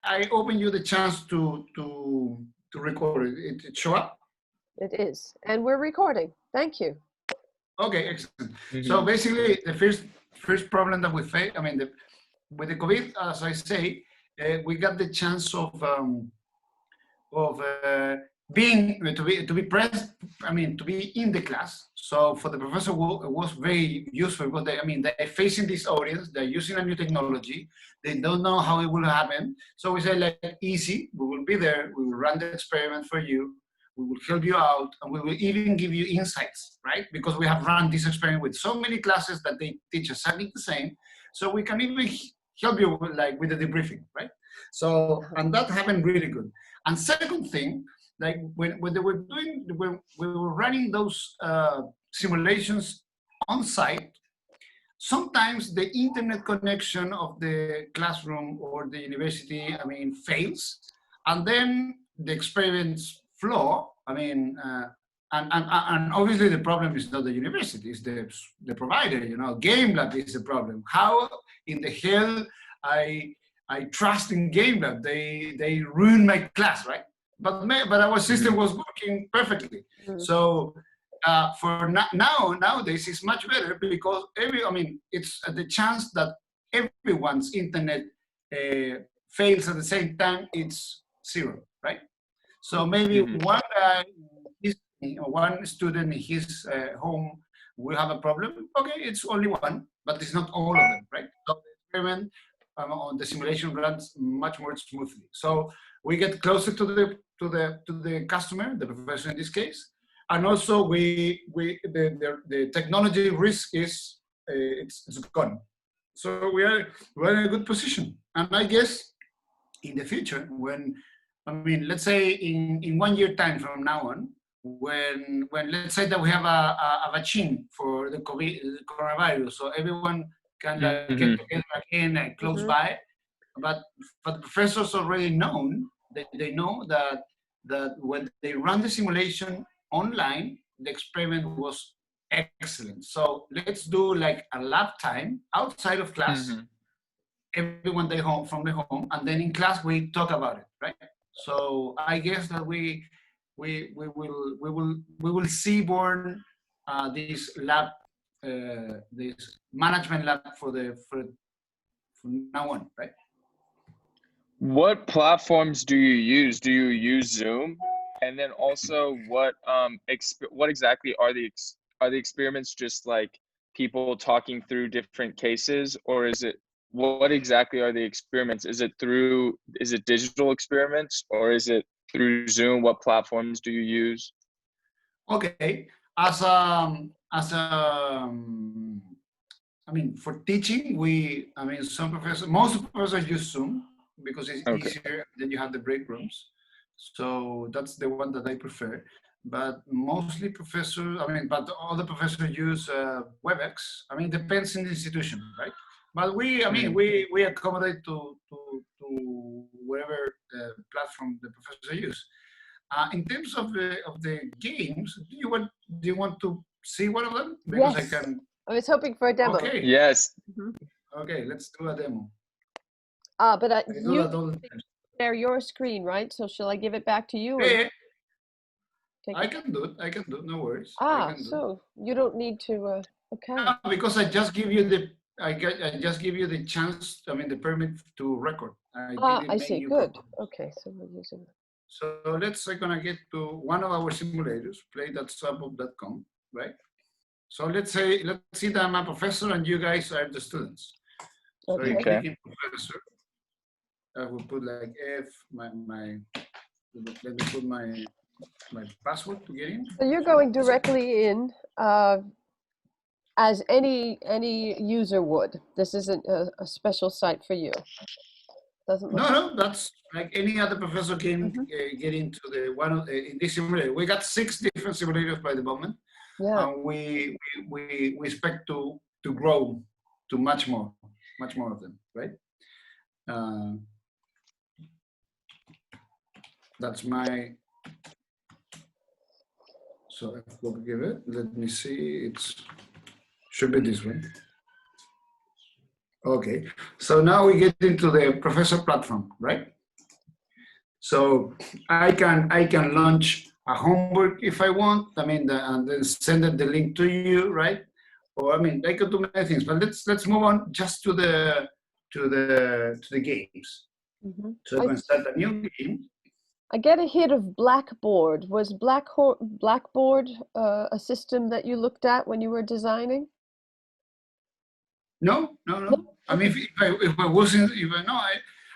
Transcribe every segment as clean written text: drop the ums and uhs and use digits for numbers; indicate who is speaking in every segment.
Speaker 1: I open you the chance to record it. It show up?
Speaker 2: It is, and we're recording. Thank you.
Speaker 1: Okay, excellent. So basically, the first problem that we face, I mean, with the COVID, as I say, we got the chance of being to be present. I mean, to be in the class. So for the professor, it was very useful because they're facing this audience. They're using a new technology. They don't know how it will happen. So we say, like, easy. We will be there. We will run the experiment for you. We will help you out, and we will even give you insights, right? Because we have run this experiment with so many classes that they teach exactly the same. So we can even help you with the debriefing, right? So, and that happened really good. And second thing, like when we were running those simulations on site, sometimes the internet connection of the classroom or the university, fails, and then the experiments flow. And obviously the problem is not the university, it's the provider. Game Lab is the problem. How in the hell I trust in Game Lab? They ruined my class, right? But our system was working perfectly. So nowadays it's much better because it's the chance that everyone's internet fails at the same time, it's 0, right? So maybe one guy, one student in his home will have a problem. Okay, it's only one, but it's not all of them, right? So the experiment on the simulation runs much more smoothly. So we get closer to the customer, the professor in this case, and also the technology risk is it's gone. So we're in a good position, and I guess in the future, when let's say in 1 year time from now on, when let's say that we have a vaccine for the coronavirus, so everyone can get together again close by. But the professors already they know that when they run the simulation online, the experiment was excellent. So let's do like a lab time outside of class. Everyone from the home, and then in class we talk about it, right? So I guess that we will see born this lab, this management lab from now on, right?
Speaker 3: What platforms do you use? Do you use Zoom? And then also, what exactly are the experiments? Just like people talking through different cases, or is it? What exactly are the experiments? Is it digital experiments, or is it through Zoom? What platforms do you use?
Speaker 1: Okay, for teaching, most professors use Zoom because it's easier. Then you have the break rooms, so that's the one that I prefer. But mostly professors, but other professors use WebEx. Depends on the institution, right? But we accommodate to whatever platform the professor use. In terms of the games, do you want to see one of them? Because
Speaker 2: yes. I was hoping for a demo.
Speaker 1: Okay.
Speaker 3: Yes.
Speaker 1: Okay, let's do a demo.
Speaker 2: But you share your screen, right? So shall I give it back to you?
Speaker 1: Yeah. I can do it. No worries.
Speaker 2: So you don't need to. Okay.
Speaker 1: No, because I just give you the chance. The permit to record.
Speaker 2: I see. Good. Okay, so we're using.
Speaker 1: So let's gonna get to one of our simulators, play.subbook.com, right? So let's see that I'm a professor and you guys are the students. So
Speaker 2: Okay.
Speaker 1: I'm clicking professor. I will put like F let me put my password to get in.
Speaker 2: So you're going directly in as any user would. This isn't a special site for you.
Speaker 1: No, that's like any other professor can get into the one in this simulator. We got 6 different simulators by the moment.
Speaker 2: Yeah.
Speaker 1: And we expect to grow to much more of them, right? That's my. So if we'll give it, let me see. Should be this one. Okay. So now we get into the professor platform, right? So I can launch a homework if I want. I mean, and then send the link to you, right? Or I mean, I could do many things. But let's move on just to the games.
Speaker 2: Mm-hmm.
Speaker 1: So I'm going to start a new game.
Speaker 2: I get a hit of Blackboard. Was Blackboard a system that you looked at when you were designing?
Speaker 1: No. I mean, if I wasn't,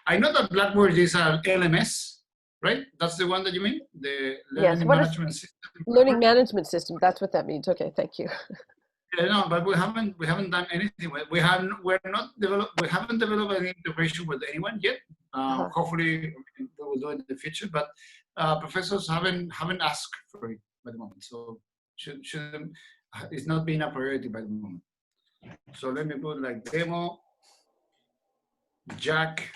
Speaker 1: I know that Blackboard is an LMS, right? That's the one that you mean, the learning management system.
Speaker 2: Learning management system. That's what that means. Okay, thank you.
Speaker 1: Yeah, no, but we haven't done anything. We haven't developed any integration with anyone yet. Hopefully, we will do it in the future. But professors haven't asked for it by the moment, so it's not being a priority by the moment. So let me put like demo, Jack,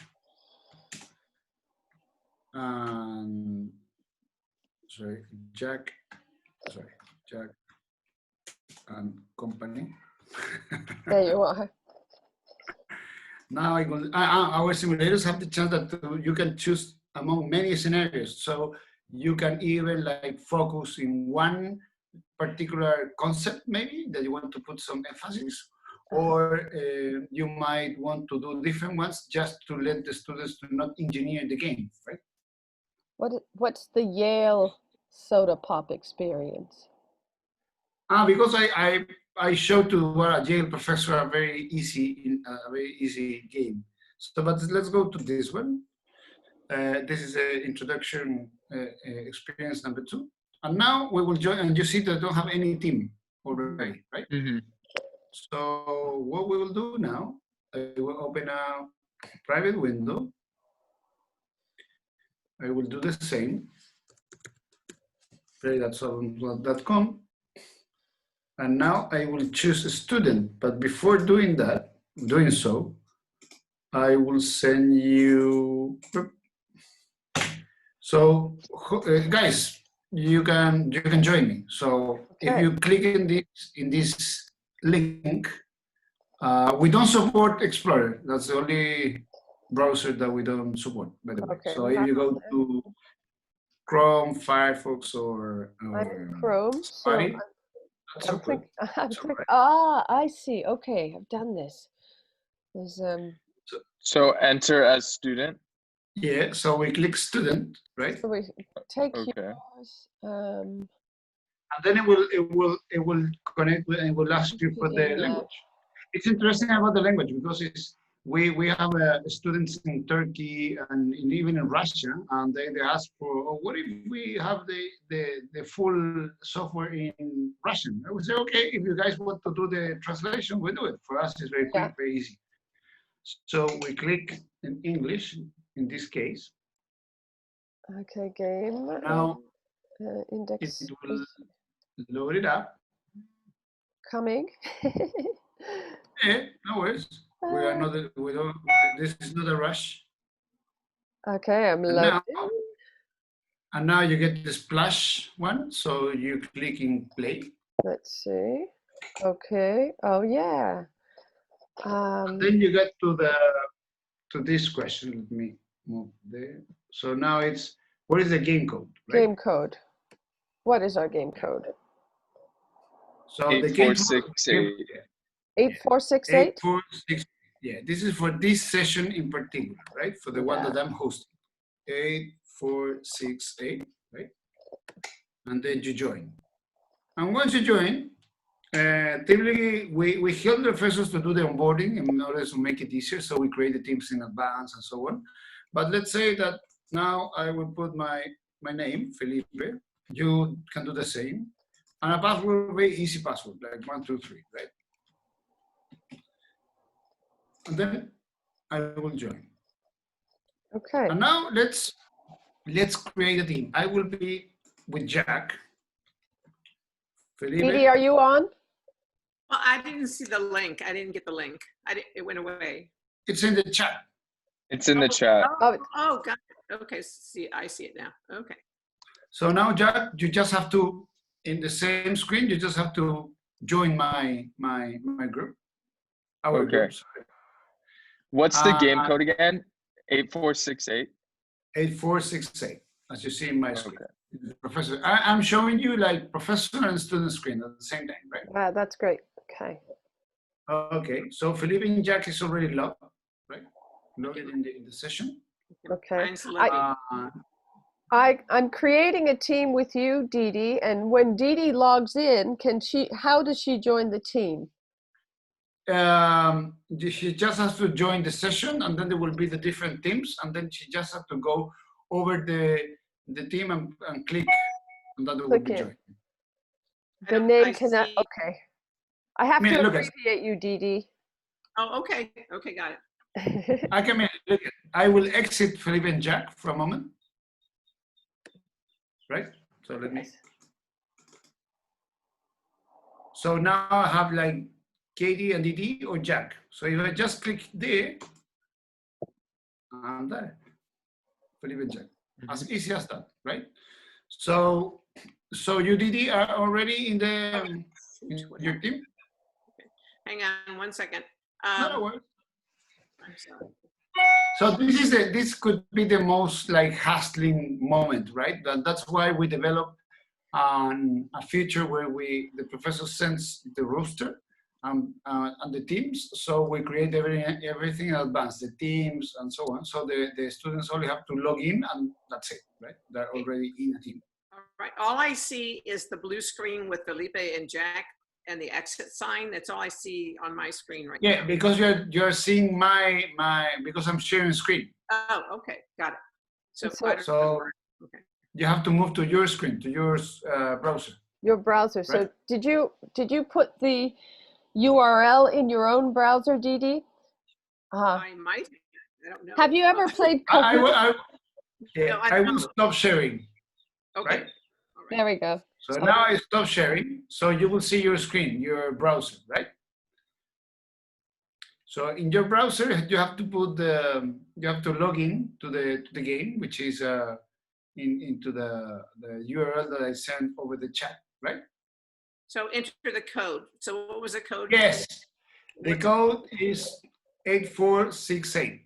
Speaker 1: Jack and company.
Speaker 2: There you are.
Speaker 1: Now our simulators have the chance that you can choose among many scenarios. So you can even like focus in one particular concept maybe that you want to put some emphasis, or you might want to do different ones just to let the students to not engineer the game, right?
Speaker 2: What's the Yale soda pop experience?
Speaker 1: Because I showed to a Yale professor a very easy game. So, but let's go to this one. This is an introduction experience number 2. And now we will join, and you see that I don't have any team already, right?
Speaker 3: Mm-hmm.
Speaker 1: So what we will do now, I will open a private window. I will do the same. play.solve.com. And now I will choose a student. But before doing so, I will send you. So guys, you can join me. So if you click in this link, we don't support Explorer. That's the only browser that we don't support, by the way. So if you go to Chrome, Firefox, or
Speaker 2: Chrome,
Speaker 1: Safari,
Speaker 2: I see. Okay, I've done this. There's
Speaker 3: So enter as student.
Speaker 1: Yeah, so we click student, right?
Speaker 2: So we take
Speaker 3: yours.
Speaker 1: And then it will connect with, and will ask you for the language. It's interesting about the language because we have students in Turkey and even in Russia, and they ask for, what if we have the full software in Russian? I would say, okay, if you guys want to do the translation, we do it. For us, it's very quick, very easy. So we click in English in this case.
Speaker 2: Okay, game.
Speaker 1: Now
Speaker 2: index.
Speaker 1: it will load it up.
Speaker 2: Coming.
Speaker 1: Yeah, no worries. This is not a rush.
Speaker 2: Okay, I'm loading.
Speaker 1: And now you get the splash one, so you click in play.
Speaker 2: Let's see. Okay. Oh yeah.
Speaker 1: Then you get to this question. Let me move there. So now it's, what is the game code? Right?
Speaker 2: Game code. What is our game code?
Speaker 1: So 8468.
Speaker 2: 8468?
Speaker 1: 8468. Yeah, this is for this session in particular, right? For the one that I'm hosting. 8468, right? And then you join. And once you join, typically we help the professors to do the onboarding in order to make it easier. So we create the teams in advance and so on. But let's say that now I will put my name, Felipe. You can do the same. And a password, very easy password, like 1, 2, 3, right? And then I will join.
Speaker 2: Okay.
Speaker 1: And now let's create a team. I will be with Jack. Felipe.
Speaker 2: Edie, are you on?
Speaker 4: Well, I didn't see the link. I didn't get the link. It went away.
Speaker 1: It's in the chat.
Speaker 3: It's in the chat.
Speaker 4: Oh, got it. Okay, I see it now. Okay.
Speaker 1: So now, Jack, you just have to, in the same screen, you just have to join my group. Our group, sorry.
Speaker 3: What's the game code again? 8468.
Speaker 1: 8468, as you see in my screen.
Speaker 3: Okay.
Speaker 1: Professor, I'm showing you like professor and student screen at the same time, right?
Speaker 2: Wow, that's great. Okay.
Speaker 1: Okay, so Felipe and Jack is already logged, right? Logged in the session.
Speaker 2: Okay.
Speaker 4: Mine's loading.
Speaker 2: I'm creating a team with you, Dee Dee, and when Dee Dee logs in, how does she join the team?
Speaker 1: She just has to join the session, and then there will be the different teams, and then she just has to go over the team and click, and that will
Speaker 2: Click
Speaker 1: be
Speaker 2: in.
Speaker 1: joined.
Speaker 2: The name
Speaker 4: I
Speaker 2: cannot,
Speaker 4: see-
Speaker 2: okay. I have to
Speaker 1: look at-
Speaker 2: abbreviate you, Dee Dee.
Speaker 4: Oh, okay. Okay, got it.
Speaker 1: I can look. I will exit Felipe and Jack for a moment, right? So let me. So now I have like Katie and Didi or Jack. So if I just click there, I'm there. Felipe and Jack. As easy as that, right? So you Didi are already in your team?
Speaker 4: Hang on one second.
Speaker 1: No worries.
Speaker 4: I'm sorry.
Speaker 1: So this could be the most like hassling moment, right? That's why we developed a feature where the professor sends the roster and the teams. So we create everything in advance, the teams and so on. So the students only have to log in and that's it, right? They're already in a team.
Speaker 4: All right. All I see is the blue screen with Felipe and Jack and the exit sign. That's all I see on my screen right now.
Speaker 1: Yeah, because you're seeing my because I'm sharing screen.
Speaker 4: Oh, okay. Got it. So,
Speaker 2: So-
Speaker 4: I don't
Speaker 1: So
Speaker 4: okay.
Speaker 1: you have to move to your screen, to your browser.
Speaker 2: Your browser. So
Speaker 1: Right.
Speaker 2: did you put the URL in your own browser, Dee Dee?
Speaker 4: I might. I don't know.
Speaker 2: Have you ever played
Speaker 1: I
Speaker 2: Kahoot?
Speaker 1: I will stop sharing,
Speaker 4: Okay.
Speaker 1: right?
Speaker 4: All right.
Speaker 2: There we go.
Speaker 1: So now I stop sharing, so you will see your screen, your browser, right? So in your browser, you have to put you have to log in to the game, which is into the URL that I sent over the chat, right?
Speaker 4: So enter the code. So what was the code?
Speaker 1: Yes, the
Speaker 4: What's-
Speaker 1: code is 8468.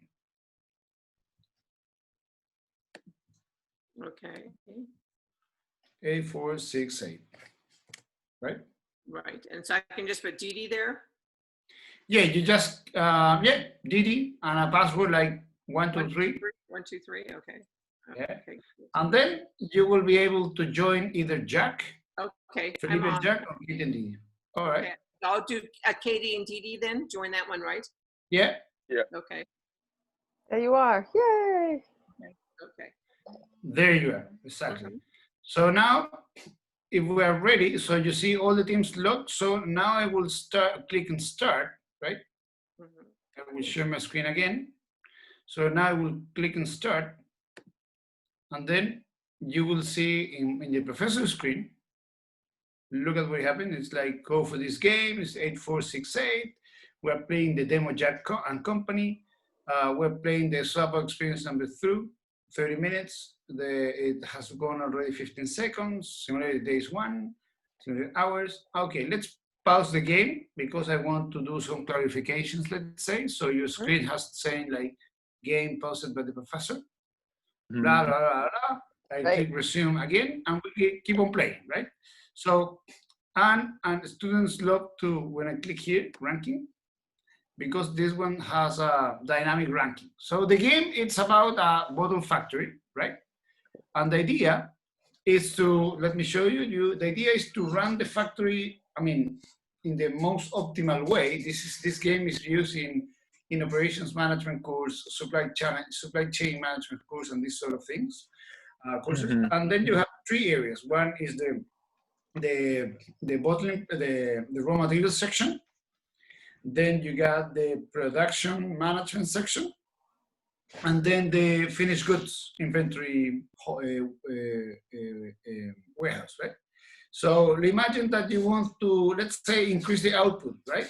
Speaker 4: Okay.
Speaker 1: 8468, right?
Speaker 4: Right. And so I can just put DD there.
Speaker 1: Yeah, you just Didi and a password like 123.
Speaker 4: 1, 2, 3. Okay.
Speaker 1: Yeah.
Speaker 4: Okay.
Speaker 1: And then you will be able to join either Jack,
Speaker 4: Okay. I'm
Speaker 1: Felipe
Speaker 4: on.
Speaker 1: Jack, or Kate and Didi. All right.
Speaker 4: Okay. I'll do Katie and DD then. Join that one, right?
Speaker 1: Yeah.
Speaker 4: Okay.
Speaker 2: There you are. Yay!
Speaker 4: Okay.
Speaker 1: There you are. Exactly.
Speaker 4: Mhm.
Speaker 1: So now, if we are ready, so you see all the teams locked. So now I will click and start, right?
Speaker 4: Mhm.
Speaker 1: I will share my screen again. So now I will click and start. And then you will see in the professor screen, look at what happened. It's like, go for this game. It's 8468. We're playing the demo Jack and Company. We're playing the swap experience number 30 minutes. It has gone already 15 seconds. Simulated days 1, simulated hours. Okay, let's pause the game because I want to do some clarifications, let's say. So your screen has saying like game paused by the professor. Blah, blah, blah, blah. I
Speaker 2: Right.
Speaker 1: click resume again and we keep on playing, right? So, and students love to, when I click here, ranking, because this one has a dynamic ranking. So the game, it's about a bottle factory, right? And the idea is to, let me show you, the idea is to run the factory, I mean, in the most optimal way. This game is used in operations management course, supply chain management course, and these sort of things, courses.
Speaker 3: Mhm.
Speaker 1: And then you have 3 areas. One is the bottling, the raw materials section. Then you got the production management section, and then the finished goods inventory warehouse, right? So imagine that you want to, let's say, increase the output, right?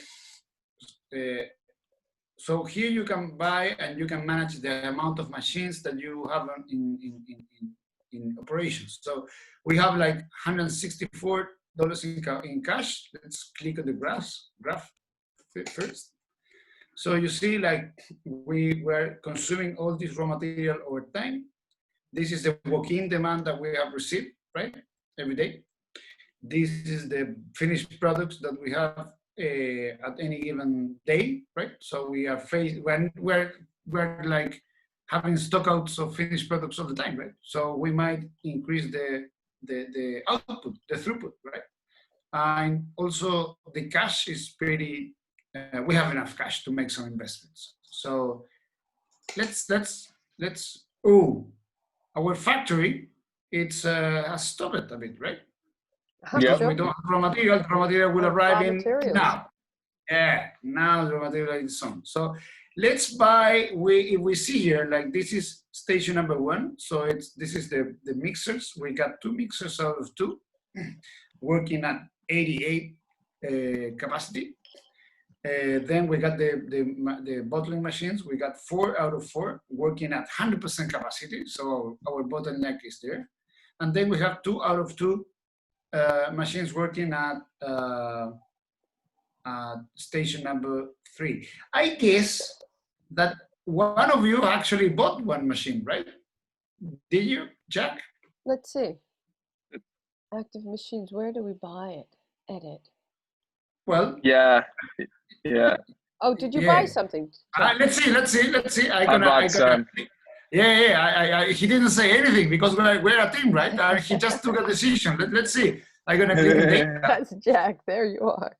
Speaker 1: So here you can buy and you can manage the amount of machines that you have in operations. So we have like $164 in cash. Let's click on the graph first. So you see, like we were consuming all this raw material over time. This is the walk-in demand that we have received, right, every day. This is the finished products that we have at any given day, right? So we are when we're like having stockouts of finished products all the time, right? So we might increase the output, the throughput, right? And also the cash is pretty. We have enough cash to make some investments. So let's. Oh, our factory, it's has stopped a bit, right? Because
Speaker 2: Sure.
Speaker 1: we don't have raw material. Raw material will
Speaker 2: Raw
Speaker 1: arrive in
Speaker 2: materials.
Speaker 1: now. Yeah, now the raw material is on. So let's buy. If we see here, like this is station number 1. So this is the mixers. We got 2 mixers out of 2, working at 88 capacity. Then we got the bottling machines. We got 4 out of 4 working at 100% capacity. So our bottleneck is there. And then we have 2 out of 2 machines working at station number 3. I guess that one of you actually bought one machine, right? Did you, Jack?
Speaker 2: Let's see. Active machines, where do we buy it? Edit.
Speaker 1: Well,
Speaker 3: Yeah.
Speaker 2: Oh, did you buy something?
Speaker 1: let's see.
Speaker 3: I bought some.
Speaker 1: Yeah. He didn't say anything because we're a team, right? He just took a decision. Let's see. I'm gonna click the data.
Speaker 2: That's Jack. There you are.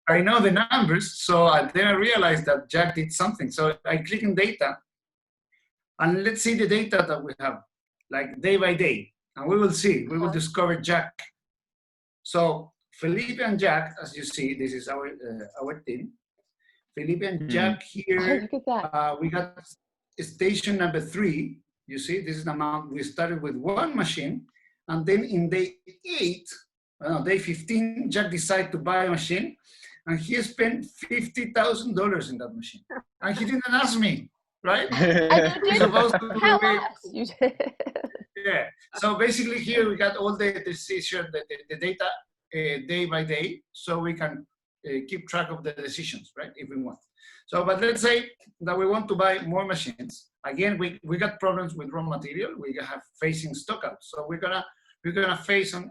Speaker 1: I know the numbers, so then I realized that Jack did something. So I click in data, and let's see the data that we have, like day by day, and we will see. We will discover Jack. So Felipe and Jack, as you see, this is our team. Felipe and Jack here.
Speaker 2: Look at that.
Speaker 1: We got station number 3. You see, this is the amount. We started with 1 machine, and then in day 8, day 15, Jack decided to buy a machine, and he spent $50,000 in that machine, and he didn't ask me, right?
Speaker 2: And you did. How else? You did.
Speaker 1: Yeah. So basically, here we got all the decision, the data day by day, so we can keep track of the decisions, right? If we want. So, but let's say that we want to buy more machines. Again, we got problems with raw material. We have facing stockouts. So we're gonna face and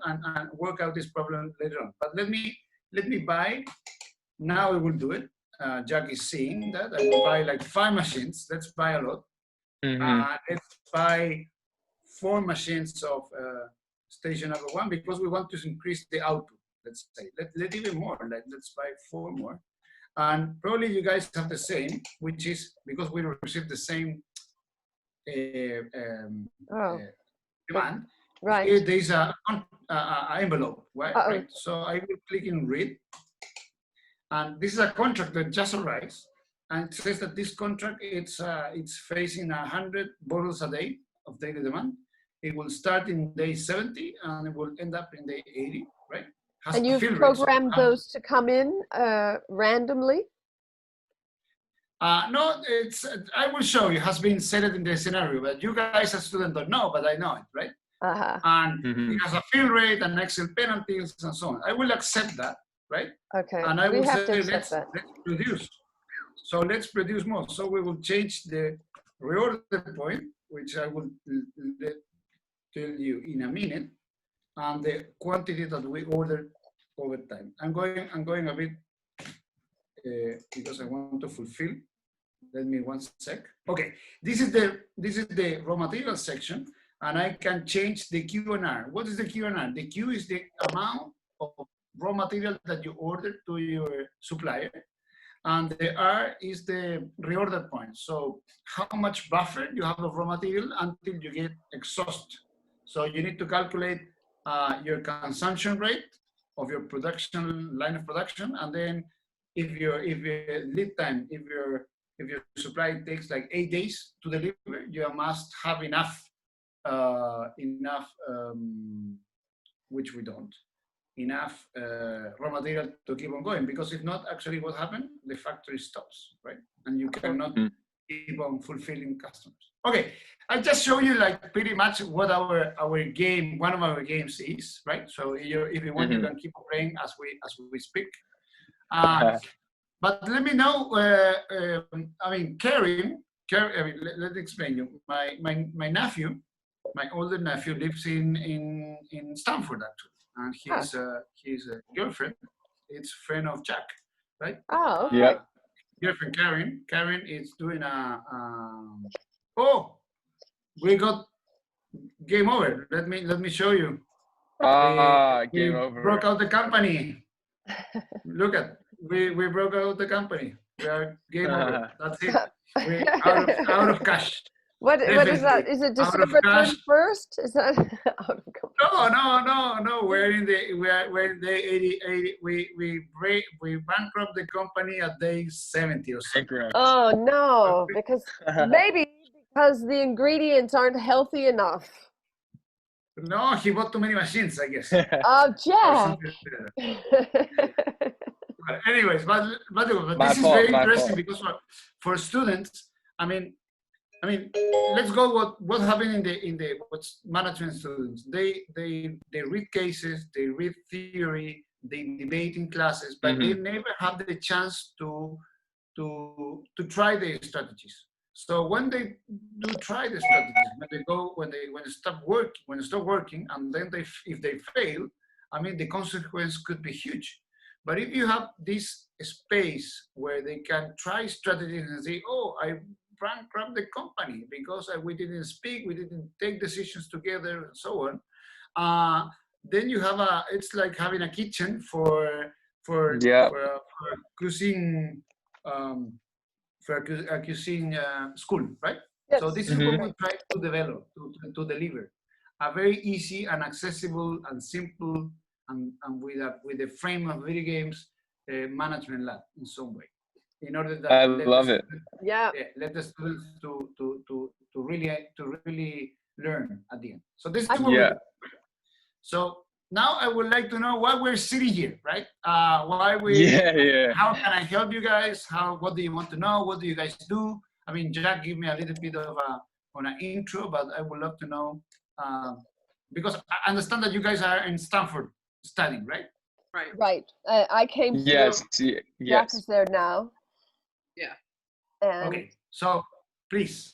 Speaker 1: work out this problem later on. But let me buy. Now we will do it. Jack is seeing that. I will buy like 5 machines. Let's buy a lot. Let's buy 4 machines of station number 1 because we want to increase the output. Let's say let even more. Let's buy 4 more. And probably you guys have the same, which is because we received the same demand.
Speaker 2: Right.
Speaker 1: Here there's an envelope, right? So I will click in read. And this is a contract that just arrived. And it says that this contract, it's facing 100 bottles a day of daily demand. It will start in day 70 and it will end up in day 80, right?
Speaker 2: And you've programmed those to come in randomly?
Speaker 1: No, I will show you. It has been set in the scenario, but you guys as students don't know, but I know it, right? And it has a fill rate and Excel penalties and so on. I will accept that, right?
Speaker 2: Okay.
Speaker 1: And I will say, let's produce. So let's produce more. So we will change the reorder point, which I will tell you in a minute, and the quantity that we ordered over time. I'm going a bit because I want to fulfill. Let me 1 sec. Okay, this is the raw material section, and I can change the Q and R. What is the Q and R? The Q is the amount of raw material that you ordered to your supplier, and the R is the reorder point. So how much buffer you have of raw material until you get exhaust. So you need to calculate your consumption rate of your production line of production, and then if your lead time, if your supply takes like 8 days to deliver, you must have enough which we don't, enough raw material to keep on going, because if not, actually what happened, the factory stops, right? And you cannot keep on fulfilling customers. Okay, I just show you like pretty much what our game, one of our games is, right? So if you want, you can keep playing as we speak. But let me know. I mean, Karim, let me explain you. My nephew, my older nephew lives in Stanford actually, and his girlfriend, it's friend of Jack, right?
Speaker 2: Oh, okay.
Speaker 3: Yep.
Speaker 1: Girlfriend Karen. Karen is doing oh, we got game over. Let me show you. We
Speaker 3: Game over.
Speaker 1: broke out the company. Look at we broke out the company. We are game over. That's it. We out of cash.
Speaker 2: What is that?
Speaker 1: Definitely
Speaker 2: Is it
Speaker 1: out of
Speaker 2: December
Speaker 1: cash.
Speaker 2: 31st? Is that out of
Speaker 1: No. We're in the 80. We bankrupt the company at day 70 or something.
Speaker 3: Bankrupt.
Speaker 2: Oh no, because the ingredients aren't healthy enough.
Speaker 1: No, he bought too many machines, I guess.
Speaker 2: Oh,
Speaker 1: Or
Speaker 2: Jack.
Speaker 1: something like that. But anyways, but
Speaker 3: My
Speaker 1: this is
Speaker 3: fault,
Speaker 1: very
Speaker 3: my
Speaker 1: interesting
Speaker 3: fault.
Speaker 1: because for students, I mean, let's go what happened in the what's management students. They read cases, they read theory, they debate in classes, but they never have the chance to try the strategies. So when they do try the strategies, when they stop working, and then if they fail, I mean the consequence could be huge. But if you have this space where they can try strategies and say, oh, I bankrupt the company because we didn't speak, we didn't take decisions together, and so on. Then you have it's like having a kitchen for cuisine for a cuisine school, right?
Speaker 2: Yes.
Speaker 1: So this is what we try to develop, to deliver a very easy and accessible and simple and with a frame of video games management lab in some way, in order that
Speaker 3: I love it.
Speaker 1: Let the students to really learn at the end. So this is what we do. So now I would like to know why we're sitting here, right? Why we? How can I help you guys? What do you want to know? What do you guys do? I mean, Jack, give me a little bit of an intro, but I would love to know because I understand that you guys are in Stanford studying, right?
Speaker 2: Right. I came through.
Speaker 3: Yes.
Speaker 2: Jack is there now.
Speaker 4: Yeah.
Speaker 2: And
Speaker 1: okay. So please.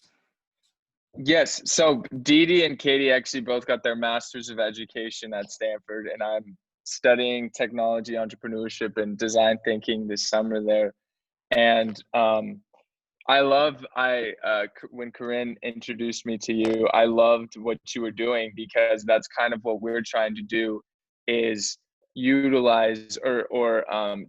Speaker 3: Yes. So Didi and Katie actually both got their Masters of Education at Stanford, and I'm studying technology, entrepreneurship, and design thinking this summer there. And when Corinne introduced me to you, I loved what you were doing, because that's kind of what we're trying to do, is utilize or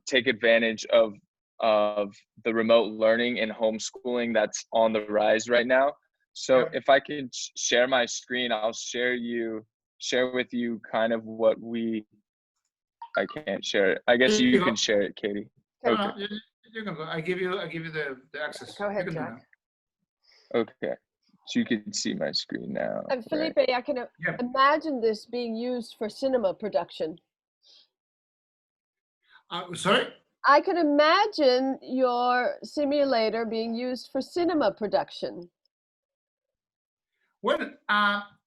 Speaker 3: take advantage of the remote learning and homeschooling that's on the rise right now. So if I could share my screen, I'll share with you kind of what I can't share it. I guess you can share it, Katie.
Speaker 1: Okay. You can go. I give you the access.
Speaker 2: Go ahead, Jack.
Speaker 3: Okay. So you can see my screen now.
Speaker 2: And Felipe, I can imagine this being used for cinema production.
Speaker 1: Sorry?
Speaker 2: I can imagine your simulator being used for cinema production.
Speaker 1: Well,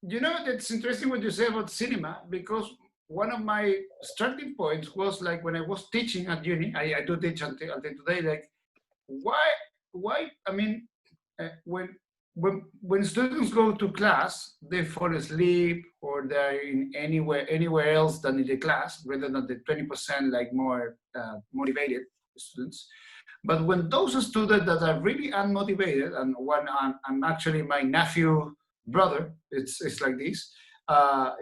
Speaker 1: it's interesting what you say about cinema, because one of my starting points was like when I was teaching at uni, I do teach until today, like why, I mean, when students go to class, they fall asleep or they're in anywhere else than in the class, rather than the 20% like more motivated students. But when those students that are really unmotivated, and when I'm actually my nephew brother, it's like this.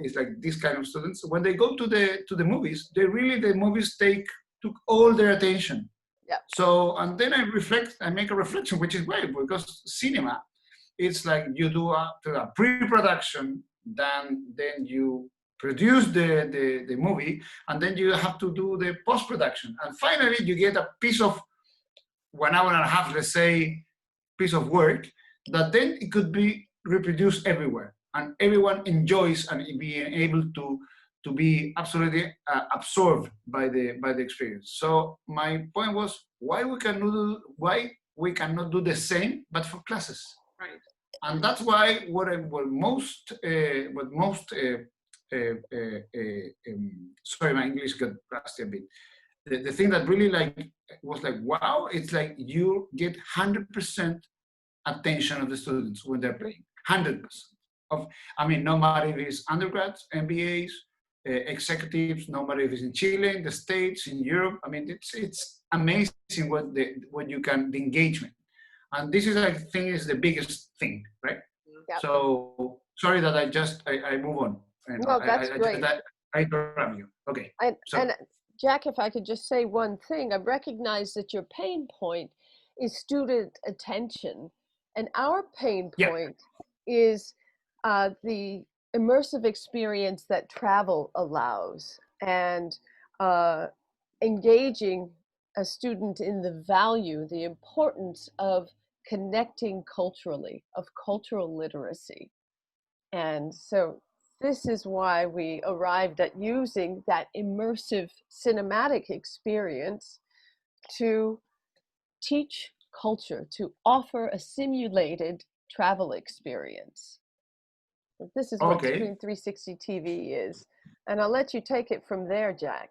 Speaker 1: It's like this kind of students. When they go to the movies, the movies took all their attention.
Speaker 2: Yeah.
Speaker 1: So, and then I make a reflection, which is great, because cinema, it's like you do a pre-production, then you produce the movie, and then you have to do the post-production, and finally you get a piece of 1 hour and a half, let's say, piece of work that then it could be reproduced everywhere, and everyone enjoys and being able to be absolutely absorbed by the experience. So my point was why we cannot do the same but for classes,
Speaker 4: right?
Speaker 1: And that's why sorry, my English got rusty a bit. The thing that really was like, wow, it's like you get 100% attention of the students when they're playing, 100%. I mean, no matter if it's undergrads, MBAs, executives, no matter if it's in Chile, in the States, in Europe. I mean, it's amazing what you can, the engagement. And this is, I think, is the biggest thing, right?
Speaker 2: Yep.
Speaker 1: So sorry that I move on.
Speaker 2: No, that's great.
Speaker 1: I interrupt you. Okay.
Speaker 2: And Jack, if I could just say one thing, I recognize that your pain point is student attention, and our pain point is the immersive experience that travel allows, and engaging a student in the value, the importance of connecting culturally, of cultural literacy. And so this is why we arrived at using that immersive cinematic experience to teach culture, to offer a simulated travel experience. This is what Screen 360 TV is. And I'll let you take it from there, Jack.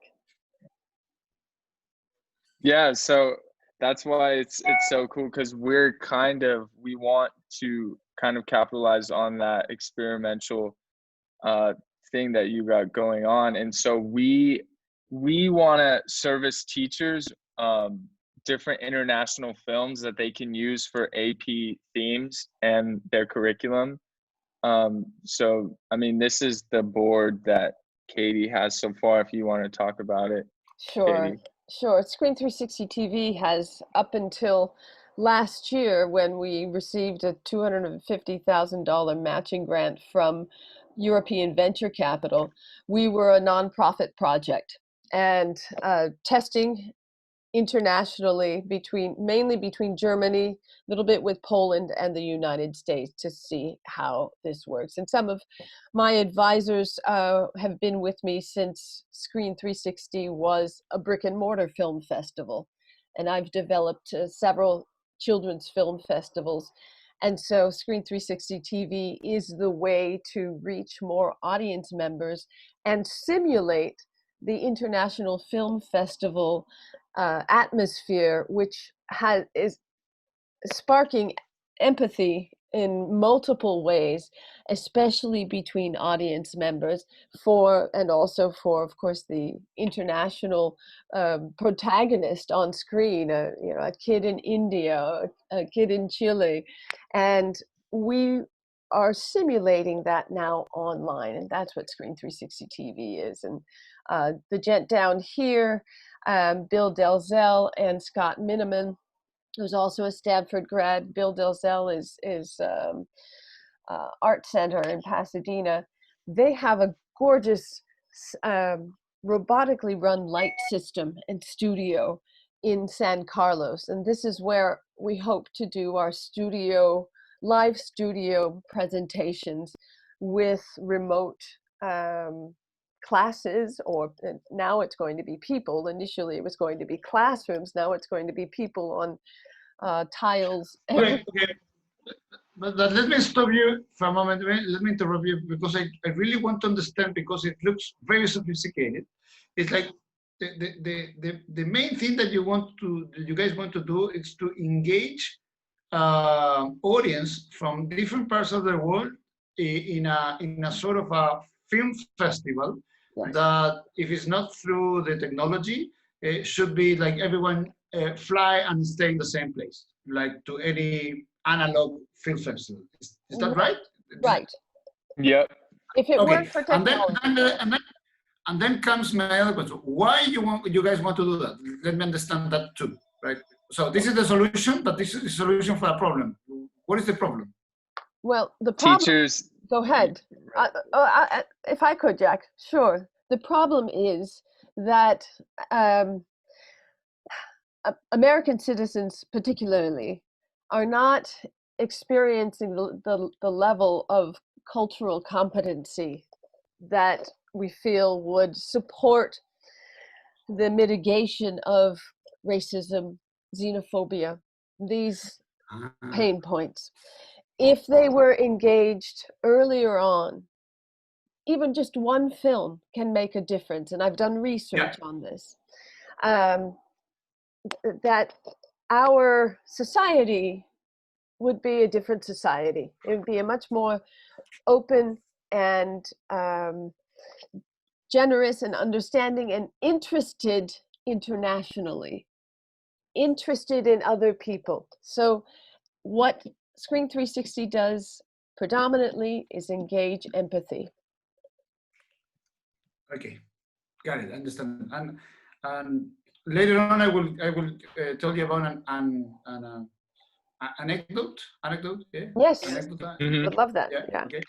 Speaker 3: Yeah, so that's why it's so cool, because we want to kind of capitalize on that experimental thing that you got going on. And so we want to service teachers different international films that they can use for AP themes and their curriculum. So I mean, this is the board that Katie has so far, if you want to talk about it.
Speaker 2: Sure.
Speaker 3: Katie.
Speaker 2: Sure. Screen 360 TV has, up until last year when we received a $250,000 matching grant from European Venture Capital, we were a nonprofit project and testing internationally mainly between Germany, a little bit with Poland and the United States to see how this works. And some of my advisors have been with me since Screen 360 was a brick and mortar film festival. And I've developed several children's film festivals. And so Screen 360 TV is the way to reach more audience members and simulate the International Film Festival atmosphere, which is sparking empathy in multiple ways, especially between audience members, and also for, of course, the international protagonist on screen, a kid in India, a kid in Chile, and we are simulating that now online, and that's what Screen 360 TV is. And the gent down here, Bill Delzell and Scott Miniman, who's also a Stanford grad. Bill Delzell is Art Center in Pasadena. They have a gorgeous robotically run light system and studio in San Carlos. And this is where we hope to do our live studio presentations with remote classes, or now it's going to be people. Initially it was going to be classrooms, now it's going to be people on tiles.
Speaker 1: Okay. But let me stop you for a moment. Let me interrupt you, because I really want to understand, because it looks very sophisticated. It's like the main thing that you guys want to do is to engage audience from different parts of the world in a sort of a film festival. Yes. That if it's not through the technology, it should be like everyone fly and stay in the same place, like to any analog film festival. Is that right?
Speaker 2: Right.
Speaker 3: Yep.
Speaker 2: If it weren't for technology.
Speaker 1: And then comes my other question. Why you guys want to do that? Let me understand that too, right? So this is the solution, but this is the solution for a problem. What is the problem?
Speaker 2: Well, the problem.
Speaker 3: Teachers.
Speaker 2: Go ahead. If I could, Jack, sure. The problem is that American citizens, particularly, are not experiencing the level of cultural competency that we feel would support the mitigation of racism, xenophobia, these pain points. If they were engaged earlier on, even just one film can make a difference. And I've done research on this, that our society would be a different society. It would be a much more open and generous and understanding and interested internationally, interested in other people. So what Screen 360 does predominantly is engage empathy.
Speaker 1: Okay, got it. Understand. And later on, I will tell you about an anecdote. Anecdote, yeah.
Speaker 2: Yes,
Speaker 1: Anecdote.
Speaker 2: would love that.
Speaker 1: Yeah.
Speaker 2: Yeah.
Speaker 1: Okay.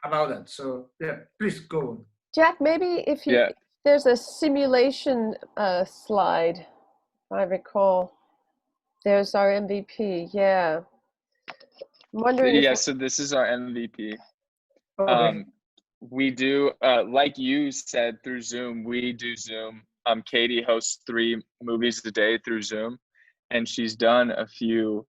Speaker 1: About that. So yeah, please go on.
Speaker 2: Jack, maybe if you,
Speaker 3: Yeah.
Speaker 2: there's a simulation slide, if I recall. There's our MVP. Yeah. I'm wondering
Speaker 3: Yeah,
Speaker 2: if
Speaker 3: so this is our MVP.
Speaker 1: Okay.
Speaker 3: We do, like you said, through Zoom, we do Zoom. Katie hosts 3 movies a day through Zoom, and she's done a few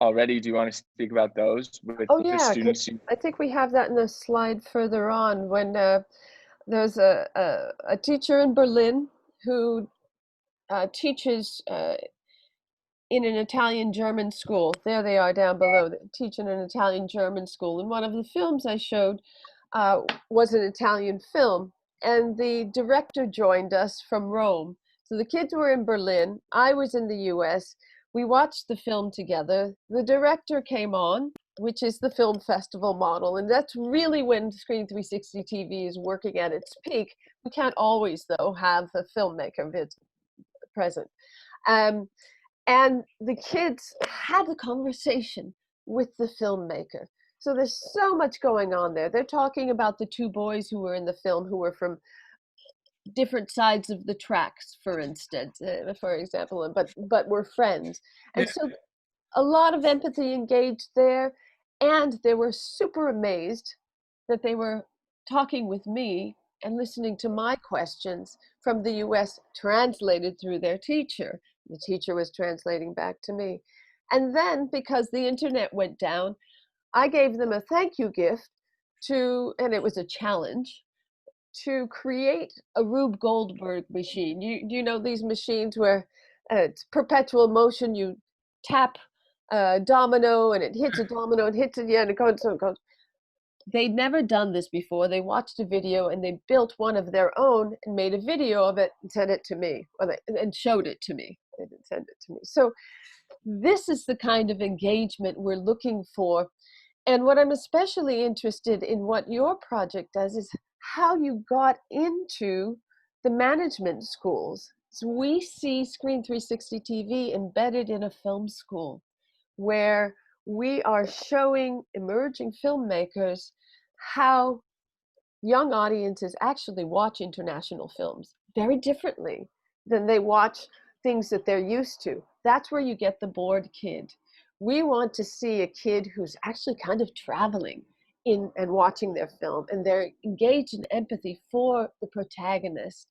Speaker 3: already. Do you want to speak about those with
Speaker 2: oh
Speaker 3: the
Speaker 2: yeah,
Speaker 3: students?
Speaker 2: I think we have that in the slide further on when there's a teacher in Berlin who teaches in an Italian-German school. There they are down below, teaching an Italian-German school. And one of the films I showed was an Italian film. And the director joined us from Rome. So the kids were in Berlin. I was in the US. We watched the film together. The director came on, which is the film festival model. And that's really when Screen 360 TV is working at its peak. We can't always, though, have the filmmaker present. And the kids had a conversation with the filmmaker. So there's so much going on there. They're talking about the 2 boys who were in the film who were from different sides of the tracks, for instance, for example, but were friends. And so a lot of empathy engaged there. And they were super amazed that they were talking with me and listening to my questions from the US translated through their teacher. The teacher was translating back to me. And then, because the internet went down, I gave them a thank you gift and it was a challenge, to create a Rube Goldberg machine. You know these machines where it's perpetual motion, you tap a domino and it hits a domino, it hits it, yeah, and it goes, so it goes. They'd never done this before. They watched a video and they built one of their own and made a video of it and sent it to me, and showed it to me. They didn't send it to me. So this is the kind of engagement we're looking for. And what I'm especially interested in what your project does is how you got into the management schools. So we see Screen 360 TV embedded in a film school where we are showing emerging filmmakers how young audiences actually watch international films very differently than they watch things that they're used to. That's where you get the bored kid. We want to see a kid who's actually kind of traveling in and watching their film, and they're engaged in empathy for the protagonist.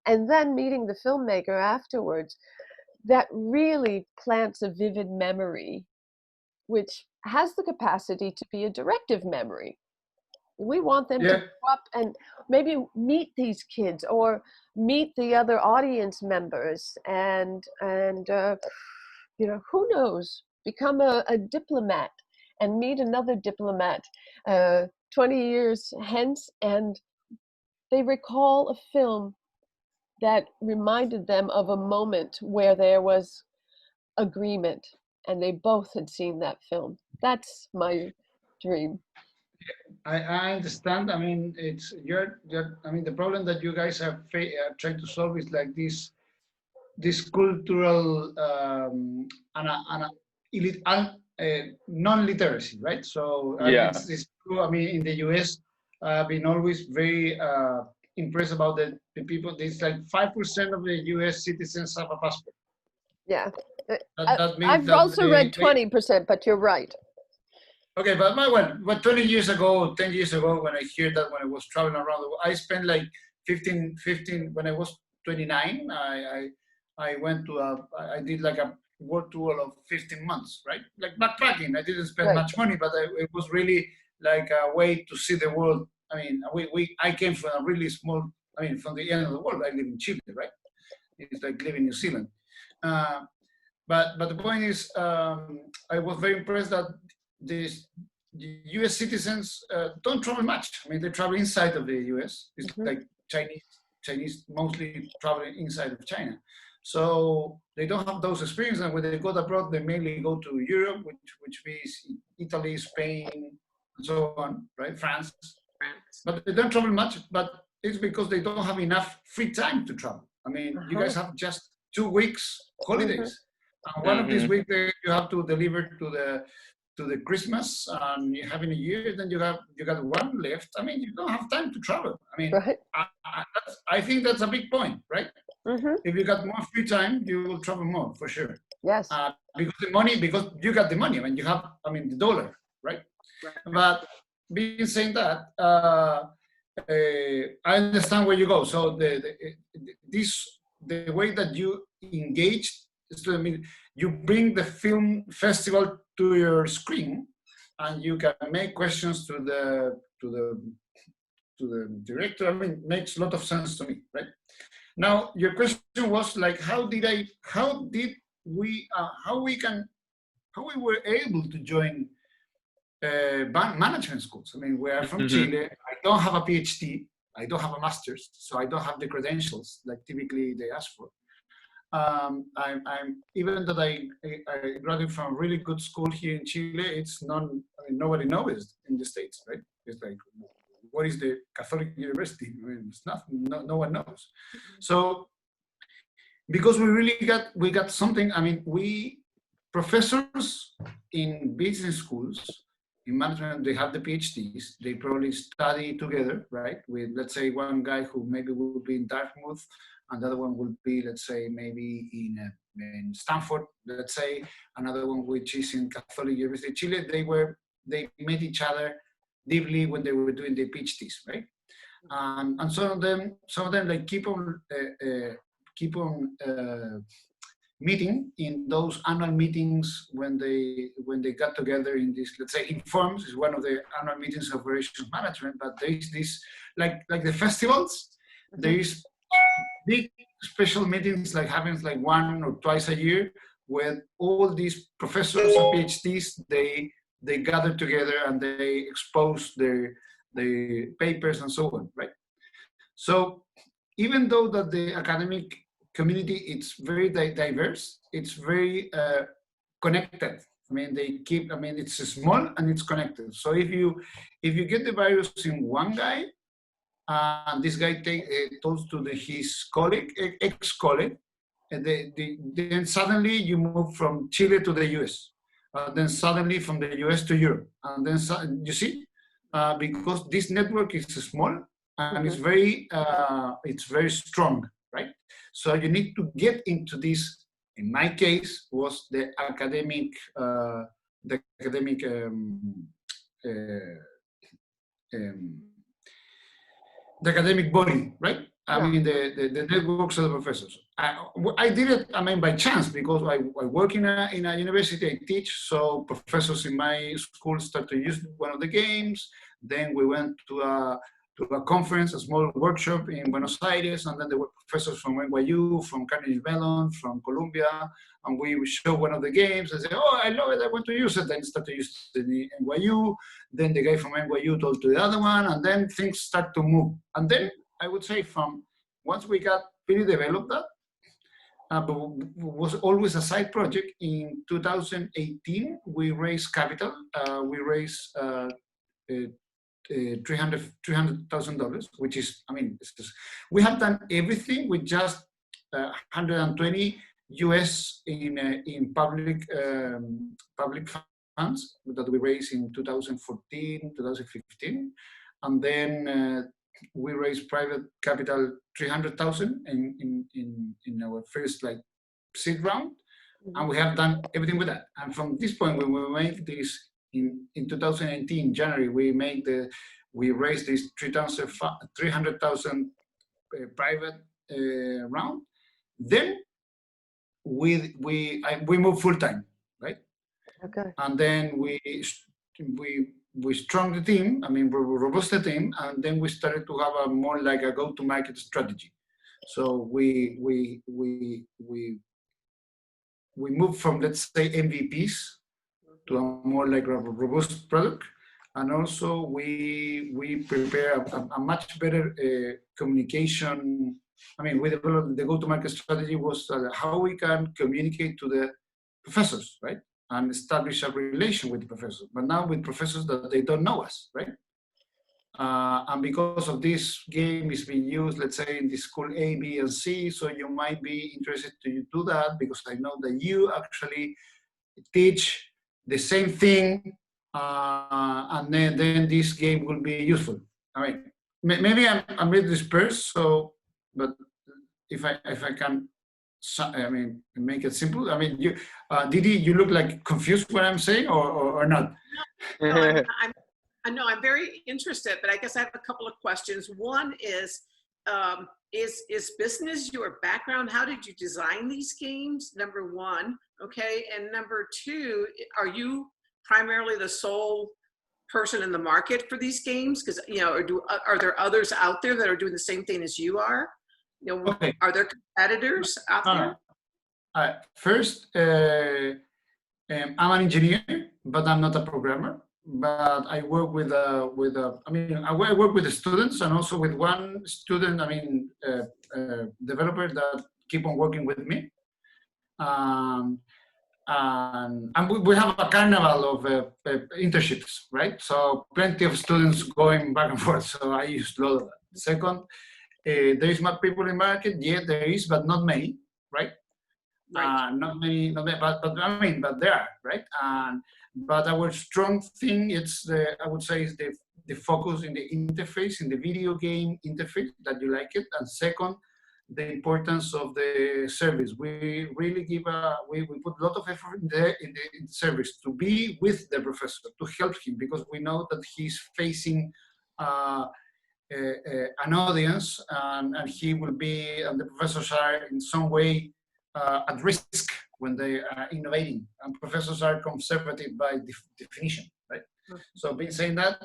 Speaker 2: And then meeting the filmmaker afterwards, that really plants a vivid memory which has the capacity to be a directive memory. We want them to grow up and maybe meet these kids or meet the other audience members and you know, who knows, become a diplomat and meet another diplomat 20 years hence, and they recall a film that reminded them of a moment where there was agreement and they both had seen that film. That's my dream.
Speaker 1: I understand. I mean, it's I mean, the problem that you guys have tried to solve is like this cultural non-literacy, right? So
Speaker 3: Yeah.
Speaker 1: it's true. I mean, in the US, I've been always very impressed about the people. It's like 5% of the US citizens have a passport.
Speaker 2: Yeah.
Speaker 1: That means
Speaker 2: I've
Speaker 1: that
Speaker 2: also read 20%, but you're right.
Speaker 1: Okay, but what 20 years ago, 10 years ago, when I hear that, when I was traveling around the world, I spent like 15, when I was 29, I went to I did like a world tour of 15 months, right? Like backpacking. I didn't spend much money, but it was really like a way to see the world. I mean, I came from a really small, I mean, from the end of the world. I live in Chile, right? It's like living in New Zealand. But the point is, I was very impressed that U.S. citizens don't travel much. I mean, they travel inside of the U.S. It's like Chinese mostly traveling inside of China. So they don't have those experiences. And when they go abroad, they mainly go to Europe, which means Italy, Spain, and so on, right? France. But they don't travel much, but it's because they don't have enough free time to travel. I mean, you guys have just 2 weeks holidays. And one of these weeks you have to deliver to the Christmas, and you have in a year, then you got one left. I mean, you don't have time to travel. I mean, I think that's a big point, right? If you got more free time, you will travel more for sure.
Speaker 2: Yes.
Speaker 1: Because you got the money. I mean, you have, the dollar, right? But being saying that, I understand where you go. So the way that you engage is, you bring the film festival to your screen, and you can make questions to the director. I mean, it makes a lot of sense to me, right? Now, your question was like, how we were able to join management schools. I mean, we are from Chile. I don't have a PhD. I don't have a master's, so I don't have the credentials like typically they ask for. I'm even that I graduated from a really good school here in Chile. It's nobody knows in the States, right? It's like, what is the Catholic University? I mean, it's nothing. No one knows. So because we got something. I mean, we professors in business schools, in management, they have the PhDs. They probably study together, right? With, let's say, one guy who maybe will be in Dartmouth, and the other one will be, let's say, maybe in Stanford, let's say, another one which is in Catholic University of Chile. They met each other deeply when they were doing their PhDs, right? And some of them like keep on meeting in those annual meetings when they got together in this, let's say, Informs is one of the annual meetings of operations management. But there is this like the festivals. There is big special meetings like happens like 1 or 2 a year, where all these professors and PhDs they gather together and they expose their papers and so on, right? So even though that the academic community, it's very diverse, it's very connected. I mean, it's small and it's connected. So if you get the virus in one guy, and this guy tells to his colleague, ex-colleague, and then suddenly you move from Chile to the US, then suddenly from the US to Europe, and then you see, because this network is small and it's very strong, right? So you need to get into this. In my case, was the academic body, right? I mean, the networks of the professors. I did it, by chance, because I work in a university, I teach, so professors in my school started to use one of the games. Then we went to a conference, a small workshop in Buenos Aires, and then there were professors from NYU, from Carnegie Mellon, from Columbia, and we show one of the games and say, oh, I love it, I want to use it. Then start to use it in NYU. Then the guy from NYU told to the other one, and then things start to move. And then I would say from once we got really developed that, but it was always a side project. In 2018, we raised capital. We raised $300,000, which is, we have done everything with just 120 US in public funds that we raised in 2014, 2015, and then we raised private capital 300,000 in our first seed round, and we have done everything with that. And from this point, when we make this in 2019 January, we raised this 300,000 private round. Then we move full time, right?
Speaker 2: Okay.
Speaker 1: And then we strong the team. We robust the team, and then we started to have a more like a go-to-market strategy. So we moved from, let's say, MVPs to a more like a robust product. and also we prepare a much better communication. I mean, we developed the go-to-market strategy was how we can communicate to the professors, right, and establish a relation with the professors. But now with professors that they don't know us, right? And because of this game is being used, let's say in the school A, B, and C, so you might be interested to do that because I know that you actually teach the same thing, and then this game will be useful. I mean, maybe I'm really dispersed, so, but if I can, I mean, make it simple. I mean, you, Didi, you look like confused what I'm saying, or not?
Speaker 4: No, I'm very interested, but I guess I have a couple of questions. One is business your background? How did you design these games? Number one, okay, and number two, are you primarily the sole person in the market for these games? Because are there others out there that are doing the same thing as you are?
Speaker 1: Okay.
Speaker 4: Are there competitors out there?
Speaker 1: First, I'm an engineer, but I'm not a programmer. But I work with I work with the students and also with one student, developer that keep on working with me. And we have a carnival of internships, right? So plenty of students going back and forth. So I use a lot of that. Second, there is more people in the market. Yeah, there is, but not many, right?
Speaker 4: Right.
Speaker 1: Not many, but there are, right? But our strong thing, I would say, is the focus in the interface, in the video game interface, that you like it. And second, the importance of the service. We really we put a lot of effort in the service to be with the professor, to help him, because we know that he's facing an audience, and he will be, and the professors are in some way at risk when they are innovating, and professors are conservative by definition, right? So being saying that,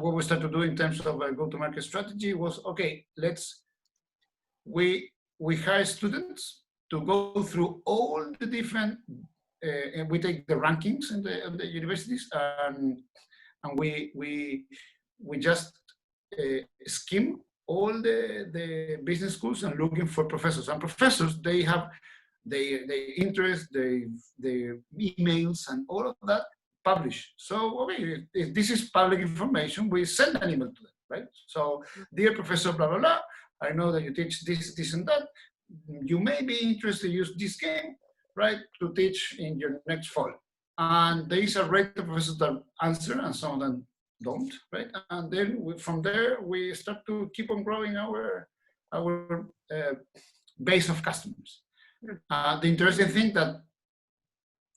Speaker 1: what we started to do in terms of a go-to-market strategy was, okay, we hire students to go through all the different, and we take the rankings in the universities, and we just skim all the business schools and looking for professors. And professors, they have their interest, their emails, and all of that published. So, okay, if this is public information, we send an email to them, right? So, dear professor, blah, blah, blah, I know that you teach this, and that. You may be interested to use this game, right, to teach in your next fall. And there is a rate of professors that answer, and some of them don't, right? And then from there, we start to keep on growing our base of customers. The interesting thing that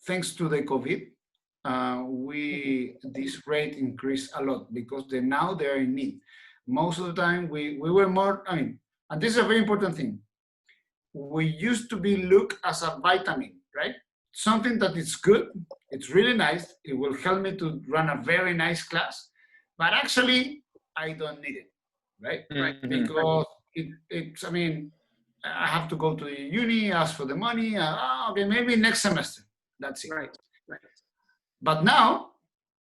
Speaker 1: thanks to the COVID, this rate increased a lot because now they are in need. Most of the time we were more, and this is a very important thing. We used to be looked as a vitamin, right? Something that is good, it's really nice, it will help me to run a very nice class, but actually I don't need it, right?
Speaker 3: Mm-hmm.
Speaker 1: Because I have to go to the uni, ask for the money, okay, maybe next semester, that's it.
Speaker 4: Right.
Speaker 1: But now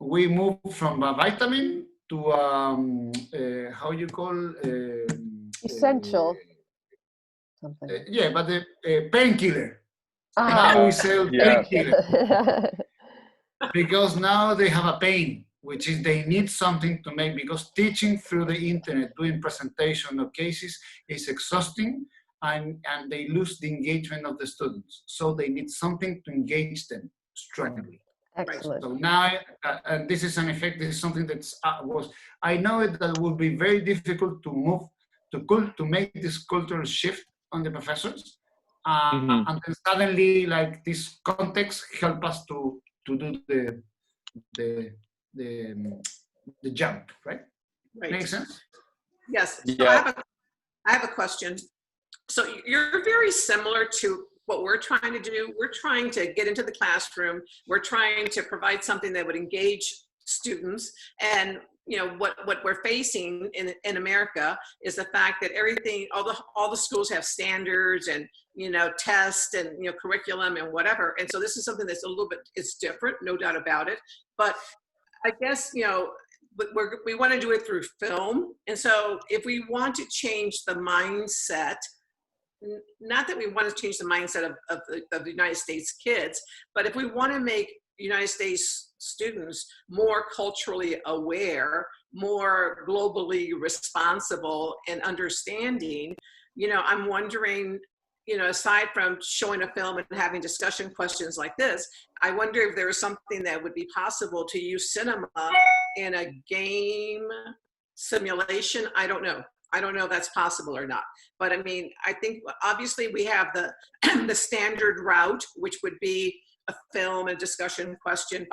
Speaker 1: we move from a vitamin to how you call
Speaker 2: essential something.
Speaker 1: Yeah, but the painkiller.
Speaker 2: Ah.
Speaker 1: Now we sell painkiller
Speaker 2: Yeah.
Speaker 1: because now they have a pain, which is they need something to make, because teaching through the internet, doing presentation of cases is exhausting, and they lose the engagement of the students. So they need something to engage them strongly.
Speaker 2: Excellent.
Speaker 1: So now, and this is an effect, this is something that's I know that would be very difficult to move, to make this cultural shift on the professors. And then suddenly, like, this context help us to do the jump, right? Makes sense?
Speaker 4: Yes. So
Speaker 3: Yeah.
Speaker 4: I have a question. So you're very similar to what we're trying to do. We're trying to get into the classroom. We're trying to provide something that would engage students. And what we're facing in America is the fact that everything, all the schools have standards and tests and curriculum and whatever. And so this is something that's a little bit, it's different, no doubt about it. But I guess, but we want to do it through film. And so if we want to change the mindset, not that we want to change the mindset of the United States kids, but if we want to make United States students more culturally aware, more globally responsible and understanding, I'm wondering, aside from showing a film and having discussion questions like this, I wonder if there is something that would be possible to use cinema in a game simulation. I don't know if that's possible or not. But I mean, I think obviously we have the standard route, which would be a film and discussion question,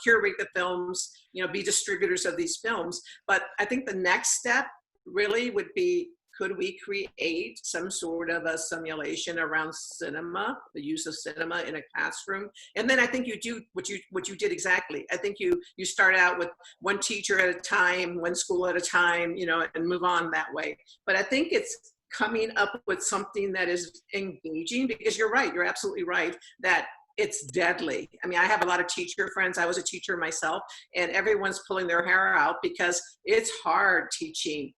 Speaker 4: curate the films, be distributors of these films. But I think the next step really would be, could we create some sort of a simulation around cinema, the use of cinema in a classroom? And then I think you do what you did exactly. I think you start out with one teacher at a time, one school at a time, and move on that way. But I think it's coming up with something that is engaging, because you're right, you're absolutely right, that it's deadly. I mean, I have a lot of teacher friends. I was a teacher myself, and everyone's pulling their hair out because it's hard teaching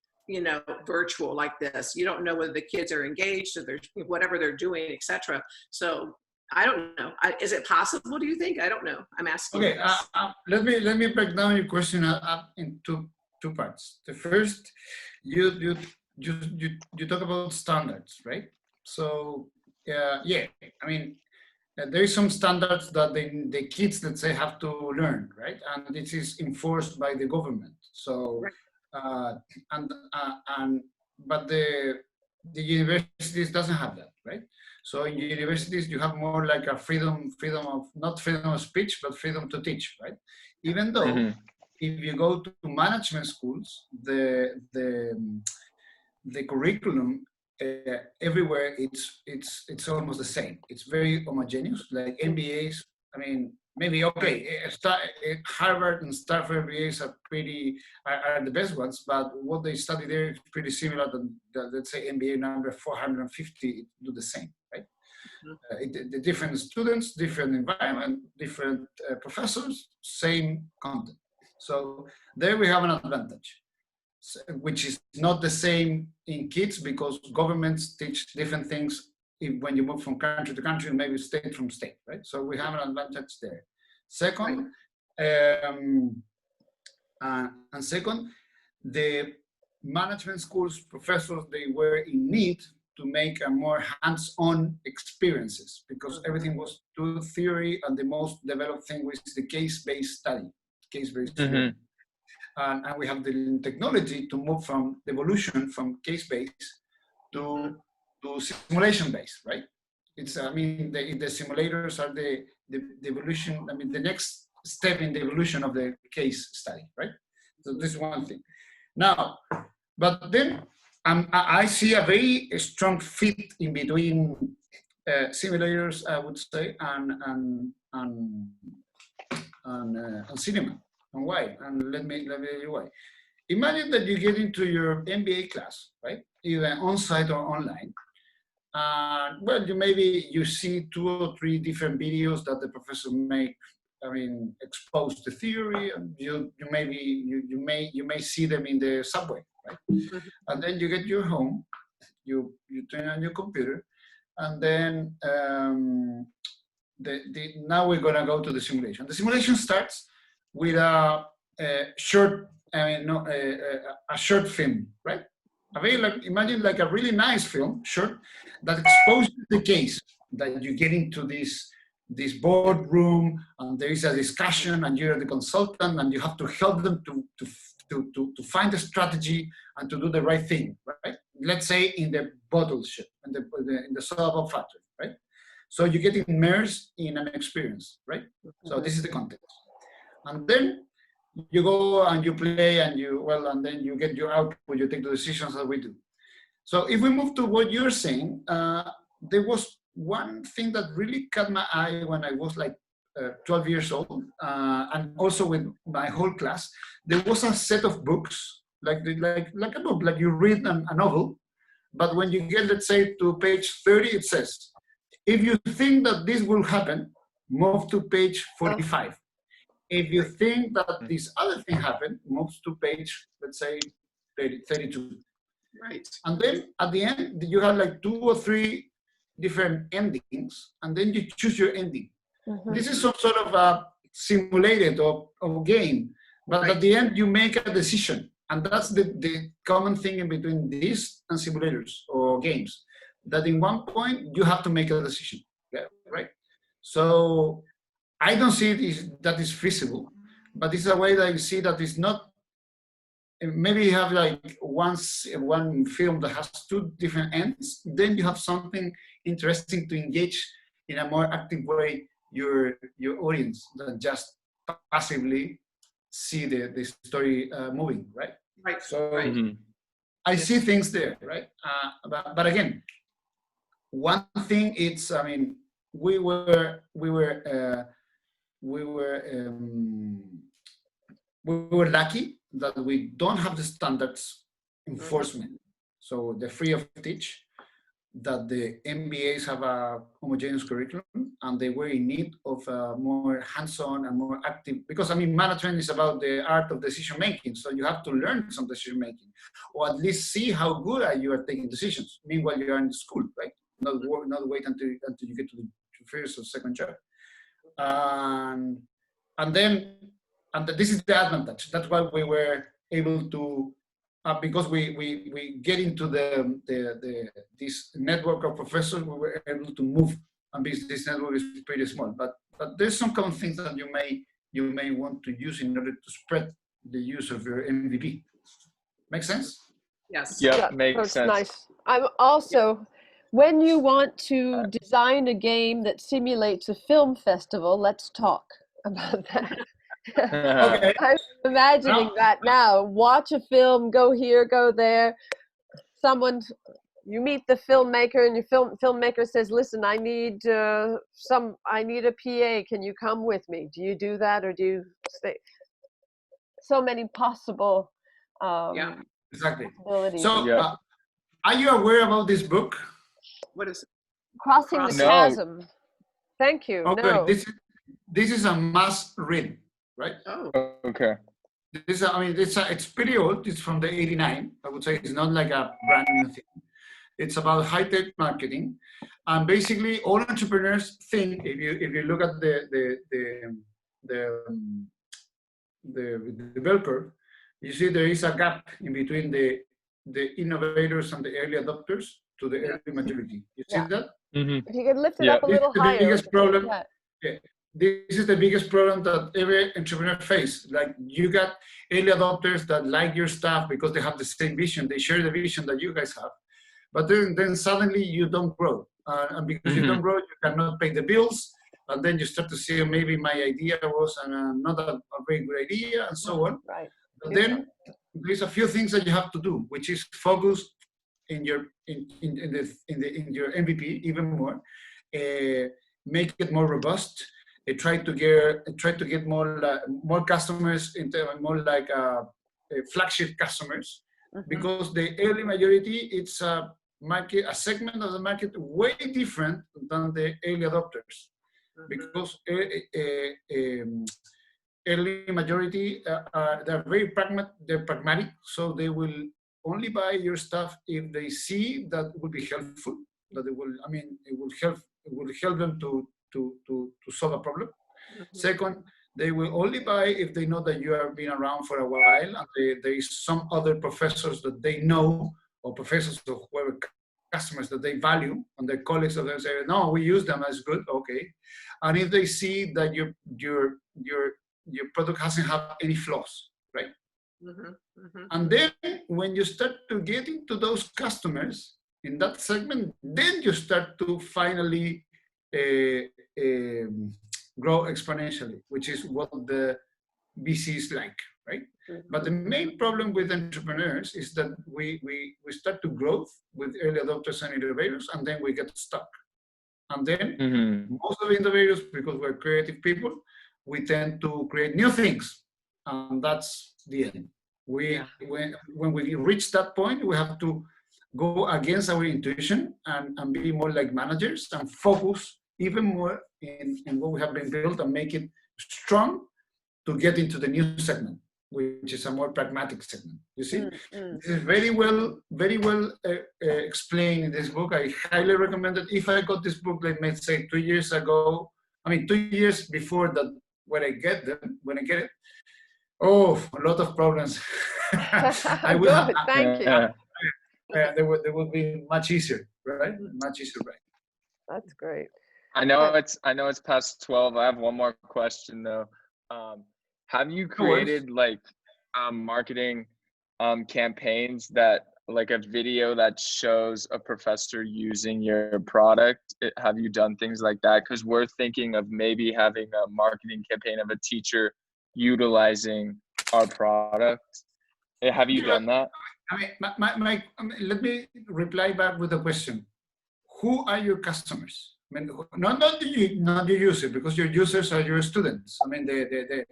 Speaker 4: virtual like this. You don't know whether the kids are engaged or they're whatever they're doing, etc. So I don't know. Is it possible? Do you think? I don't know. I'm asking.
Speaker 1: Okay, let me break down your question into two parts. The first, you talk about standards, right? So yeah, I mean, there is some standards that the kids, let's say, have to learn, right? And this is enforced by the government. So. Right. But the universities doesn't have that, right? So in universities you have more like a freedom of, not freedom of speech, but freedom to teach, right? Even though if you go to management schools, the curriculum everywhere it's almost the same. It's very homogeneous, like MBAs. I mean, maybe Harvard and Stanford MBAs are the best ones, but what they study there is pretty similar to let's say MBA number 450 do the same, right? The different students, different environment, different professors, same content. So there we have an advantage, which is not the same in kids, because governments teach different things when you move from country to country, maybe state from state, right? So we have an advantage there. Second, and second, the management schools professors, they were in need to make a more hands-on experiences, because everything was too theory, and the most developed thing was the case-based study, case-based study. And we have the technology to move from the evolution from case-based to simulation-based, right? It's, I mean, the simulators are the evolution, I mean, the next step in the evolution of the case study, right? So this is one thing. Now, but then I see a very strong fit in between simulators, I would say, and cinema. And why? And let me tell you why. Imagine that you get into your MBA class, right? Either on-site or online. Well, you see 2 or 3 different videos that the professor make. I mean, expose the theory, and you may see them in the subway, right? And then you get your home, you turn on your computer, and then now we're gonna go to the simulation. The simulation starts with a short film, right? Imagine like a really nice film, short, that exposes the case, that you get into this boardroom, and there is a discussion, and you're the consultant, and you have to help them to find a strategy and to do the right thing, right? Let's say in the bottle shop, in the soda pop factory, right? So you get immersed in an experience, right? So this is the context. And then you go and you play, and then you get your output, you take the decisions that we do. So if we move to what you're saying, there was one thing that really caught my eye when I was like 12 years old, and also with my whole class. There was a set of books, like a book, like you read a novel, but when you get, let's say, to page 30, it says, if you think that this will happen, move to page 45. If you think that this other thing happened, moves to page, let's say 32.
Speaker 4: Right.
Speaker 1: And then at the end, you have like 2 or 3 different endings, and then you choose your ending. This is some sort of a simulated or game, but at the end you make a decision. And that's the common thing in between this and simulators or games, that in one point you have to make a decision, right? So I don't see it that is feasible, but it's a way that you see that it's not. Maybe you have like one film that has 2 different ends, then you have something interesting to engage in a more active way your audience than just passively see the story moving, right?
Speaker 4: Right.
Speaker 1: So
Speaker 4: Right.
Speaker 1: I see things there, right? But again, one thing it's, I mean, we were lucky that we don't have the standards enforcement. So the free of teach, that the MBAs have a homogeneous curriculum, and they were in need of a more hands-on and more active, because I mean, management is about the art of decision making. So you have to learn some decision making, or at least see how good are you at taking decisions. Meanwhile, you are in school, right? Not wait until you get to the first or second job. And this is the advantage. That's why we were able to, because we get into this network of professors, we were able to move, and this network is pretty small. But there's some common things that you may want to use in order to spread the use of your MVP. Make sense?
Speaker 4: Yes.
Speaker 3: Yep,
Speaker 2: Yeah,
Speaker 3: makes
Speaker 2: that's
Speaker 3: sense.
Speaker 2: nice. I'm also, when you want to design a game that simulates a film festival, let's talk about that.
Speaker 1: Okay.
Speaker 2: I'm imagining that now. Watch a film, go here, go there. You meet the filmmaker, and your filmmaker says, "Listen, I need a PA. Can you come with me?" Do you do that, or do you stay? So many possible
Speaker 1: Exactly.
Speaker 2: possibilities.
Speaker 1: So, are you aware about this book?
Speaker 4: What is it?
Speaker 2: Crossing the
Speaker 3: No.
Speaker 2: chasm. Thank you.
Speaker 1: Okay,
Speaker 2: No.
Speaker 1: this is a must read, right?
Speaker 4: Oh.
Speaker 3: Okay.
Speaker 1: It's pretty old. It's from the '89. I would say it's not like a brand new thing. It's about high-tech marketing, and basically all entrepreneurs think, if you look at the bell curve, you see there is a gap in between the innovators and the early adopters to the early majority. You see that?
Speaker 2: If you could lift it up a little
Speaker 1: The
Speaker 2: higher.
Speaker 1: biggest problem.
Speaker 2: Yeah.
Speaker 1: This is the biggest problem that every entrepreneur faces. Like, you got early adopters that like your stuff because they have the same vision. They share the vision that you guys have. But then suddenly you don't grow. And because you don't grow, you cannot pay the bills. And then you start to see, maybe my idea was not a very good idea, and so on.
Speaker 2: Right.
Speaker 1: But then there's a few things that you have to do, which is focus in your MVP even more. Make it more robust. Try to get more customers, into more like flagship customers, because the early majority, it's a segment of the market way different than the early adopters, because early majority they're very pragmatic, so they will only buy your stuff if they see that it will be helpful, that it will help them to solve a problem. Second, they will only buy if they know that you have been around for a while, and there is some other professors that they know, or professors or whoever, customers that they value, and their colleagues of them say, no, we use them, as good, okay. And if they see that your product hasn't had any flaws, right? And then when you start to get into those customers in that segment, then you start to finally grow exponentially, which is what the VC is like, right? But the main problem with entrepreneurs is that we start to grow with early adopters and innovators, and then we get stuck. And then most of the innovators, because we're creative people, we tend to create new things, and that's the end. When we reach that point, we have to go against our intuition and be more like managers and focus even more in what we have been built, and make it strong to get into the new segment, which is a more pragmatic segment. You see,
Speaker 2: Mm.
Speaker 1: this is very well explained in this book. I highly recommend it. If I got this book, like, let's say 2 years ago, I mean 2 years before that, when I get it, oh, a lot of problems. I would have,
Speaker 2: Good, thank you.
Speaker 1: they would be much easier, right? Much easier, right?
Speaker 2: That's great.
Speaker 3: I know it's past 12. I have one more question though. Have you created like marketing campaigns that, like a video that shows a professor using your product? Have you done things like that? Because we're thinking of maybe having a marketing campaign of a teacher utilizing our product. Have you done that?
Speaker 1: I mean, let me reply back with a question. Who are your customers? I mean, not the user, because your users are your students. I mean, the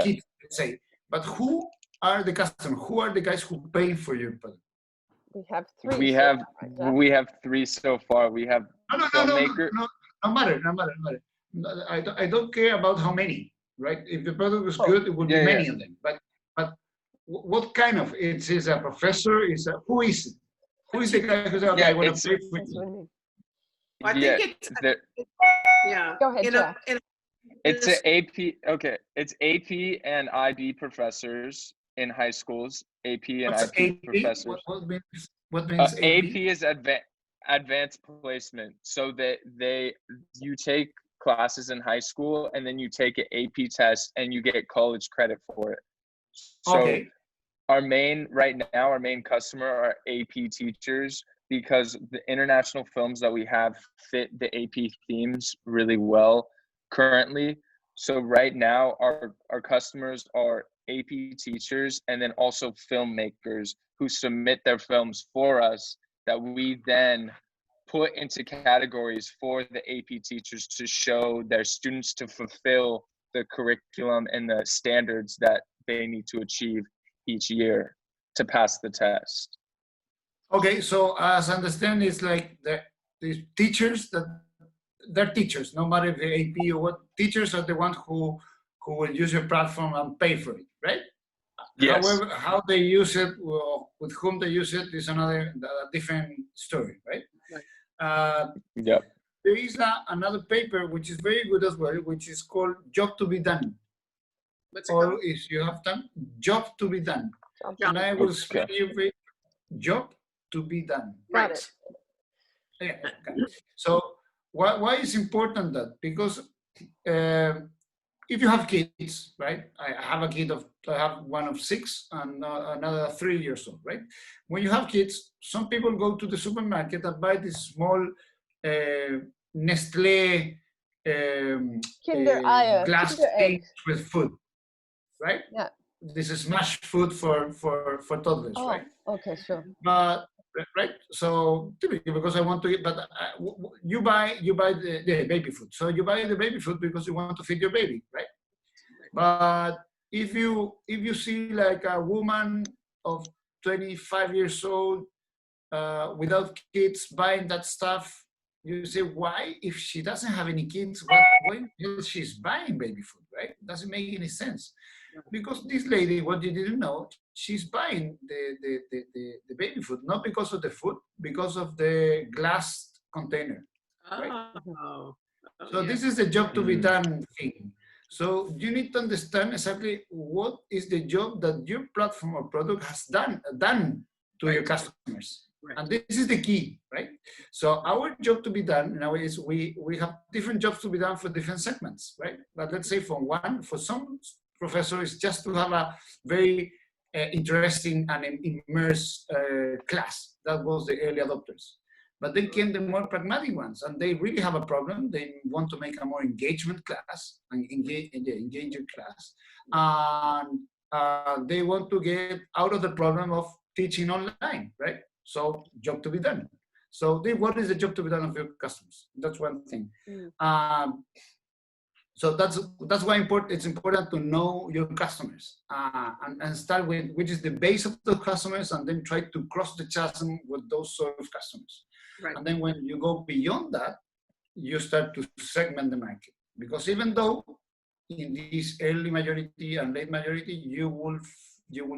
Speaker 1: kids, let's say. But who are the customers? Who are the guys who pay for your product?
Speaker 2: We have three.
Speaker 3: We have three so far. We have filmmaker.
Speaker 1: No matter. I don't care about how many, right? If the product is good, it will be many of them. But what kind of? Is a professor? Who is it? Who is the guy who's okay? I want to pay for you.
Speaker 4: I think
Speaker 2: Go ahead, Jack.
Speaker 3: It's an AP. Okay, it's AP and IB professors in high schools. AP and IB professors.
Speaker 1: What means AP?
Speaker 3: AP is advanced placement. So you take classes in high school and then you take an AP test and you get college credit for it. So our main customer are AP teachers, because the international films that we have fit the AP themes really well currently. So right now our customers are AP teachers and then also filmmakers who submit their films for us that we then put into categories for the AP teachers to show their students to fulfill the curriculum and the standards that they need to achieve each year to pass the test.
Speaker 1: Okay, so as I understand, it's like the teachers they're teachers, no matter if they're AP or what. Teachers are the ones who will use your platform and pay for it, right?
Speaker 3: Yes.
Speaker 1: However, how they use it, with whom they use it, is a different story, right?
Speaker 3: Yep.
Speaker 1: There is another paper which is very good as well, which is called "Job to be Done."
Speaker 4: What's it called?
Speaker 1: If you have time, "Job to be Done," and I will explain you. Job to be done.
Speaker 4: Right.
Speaker 1: Yeah. Okay. So why is important that? Because if you have kids, right? I have one of 6 and another 3 years old, right? When you have kids, some people go to the supermarket and buy this small Nestle glass thing with food, right?
Speaker 2: Yeah.
Speaker 1: This is smash food for toddlers, right?
Speaker 2: Okay, sure.
Speaker 1: But right, so typically because I want to eat, but you buy the baby food. So you buy the baby food because you want to feed your baby, right? But if you see like a woman of 25 years old without kids buying that stuff, you say, why? If she doesn't have any kids, why she's buying baby food, right? Doesn't make any sense. Because this lady, what you didn't know, she's buying the baby food, not because of the food, because of the glass container, right? So this is the job to be done thing. So you need to understand exactly what is the job that your platform or product has done to your customers. Right. And this is the key, right? So our job to be done now is we have different jobs to be done for different segments, right? But let's say for some professors, just to have a very interesting and immersed class. That was the early adopters. But then came the more pragmatic ones, and they really have a problem. They want to make a more engagement class, and engaging class, and they want to get out of the problem of teaching online, right? So job to be done. So what is the job to be done of your customers? That's one thing. So that's why it's important to know your customers and start with which is the base of the customers, and then try to cross the chasm with those sort of customers. Right. And then when you go beyond that, you start to segment the market. Because even though in this early majority and late majority, you will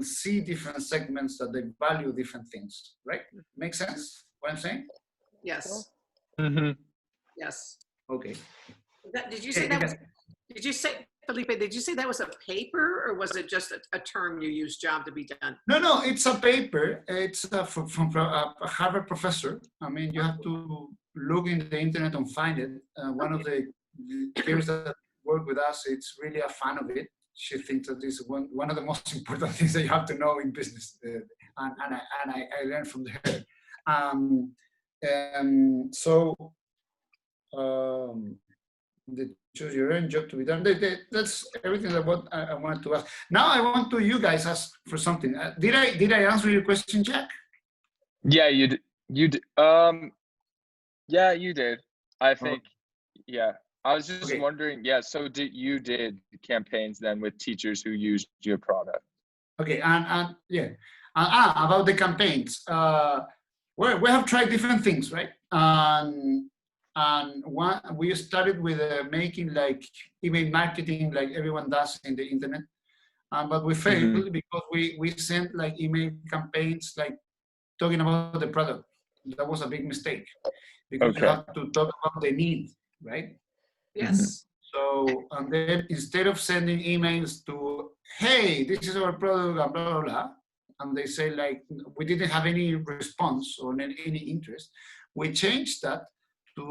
Speaker 1: see different segments that they value different things, right? Make sense what I'm saying?
Speaker 4: Yes,
Speaker 3: Mm-hmm.
Speaker 4: yes.
Speaker 1: Okay.
Speaker 4: Did you say that was, did you say, Felipe, did you say that was a paper or was it just a term you used, job to be done?
Speaker 1: No, it's a paper. It's from a Harvard professor. I mean, you have to look in the internet and find it. One of the peers that work with us, it's really a fan of it. She thinks that this is one of the most important things that you have to know in business. And I learned from her. The choose your own job to be done. That's everything that what I wanted to ask. Now I want to you guys ask for something. Did I answer your question, Jack?
Speaker 3: Yeah, you did. Yeah, you did. I think. Yeah, I was just
Speaker 1: Okay.
Speaker 3: wondering. Yeah, so you did campaigns then with teachers who used your product?
Speaker 1: Okay, and yeah, about the campaigns. We have tried different things, right? And one we started with making like email marketing, like everyone does in the internet. But we failed because we sent like email campaigns like talking about the product. That was a big mistake because you have to talk about the need, right?
Speaker 4: Yes.
Speaker 1: So, and then instead of sending emails to, hey, this is our product, and blah, blah, blah, and they say like, we didn't have any response or any interest, we changed that to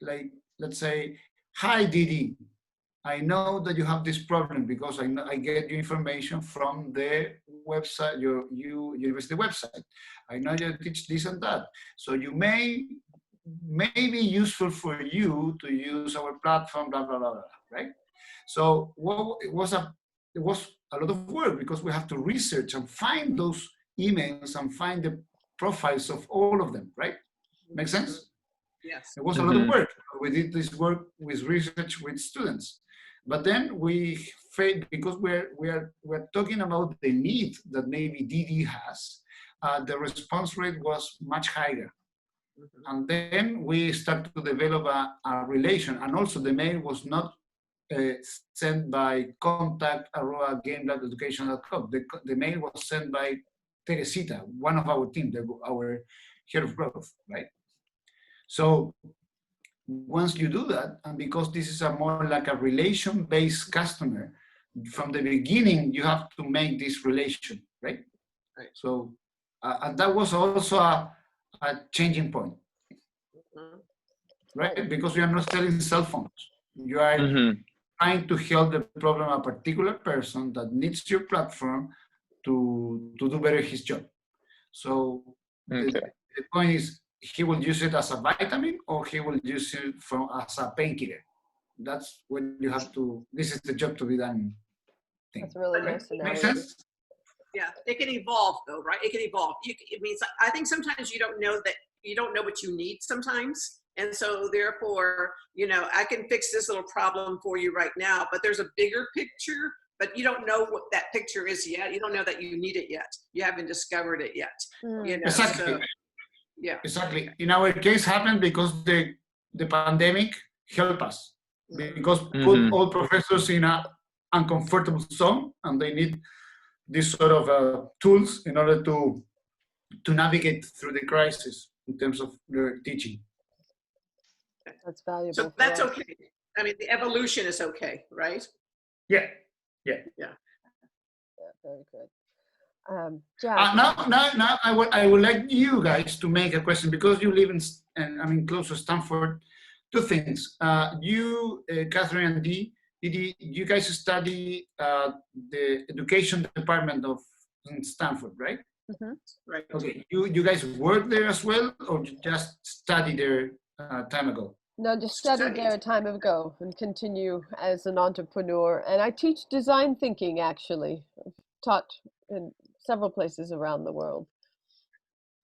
Speaker 1: like, let's say, hi, Didi, I know that you have this problem because I get your information from the website, your university website. I know you teach this and that. So you may be useful for you to use our platform, blah, blah, blah, blah, right? So it was a lot of work because we have to research and find those emails and find the profiles of all of them, right? Make sense?
Speaker 4: Yes.
Speaker 1: It was a lot of work. We did this work with research with students. But then we failed because we're talking about the need that maybe DD has. The response rate was much higher. And then we started to develop a relation. And also the mail was not sent by contact@gamelab.education.com. The mail was sent by Teresita, one of our team, our head of growth, right? So once you do that, and because this is a more like a relation-based customer, from the beginning, you have to make this relation, right? Right. So, and that was also a changing point, right? Because you are not selling cell phones. You are trying to help the problem a particular person that needs your platform to do better his job. So the point is, he will use it as a vitamin or he will use it as a painkiller. That's what you have to, this is the job to be done thing.
Speaker 2: That's really nice to know.
Speaker 1: Make sense?
Speaker 4: Yeah, it can evolve though, right? It can evolve. It means, I think sometimes you don't know what you need sometimes. And so therefore, I can fix this little problem for you right now, but there's a bigger picture, but you don't know what that picture is yet. You don't know that you need it yet. You haven't discovered it yet.
Speaker 1: Exactly.
Speaker 4: So, yeah.
Speaker 1: Exactly. In our case happened because the pandemic helped us. Because put all professors in an uncomfortable zone and they need this sort of tools in order to navigate through the crisis in terms of their teaching.
Speaker 2: That's valuable.
Speaker 4: So that's okay. I mean, the evolution is okay, right?
Speaker 1: Yeah.
Speaker 2: Yeah, very good. Jack.
Speaker 1: Now I would like you guys to make a question because you live close to Stanford. Two things. You, Catherine and Dee, you guys study the education department of Stanford, right?
Speaker 4: Right.
Speaker 1: Okay. You guys work there as well, or just study there time ago?
Speaker 2: No, just studied there a time ago and continue as an entrepreneur. And I teach design thinking, actually. I've taught in several places around the world.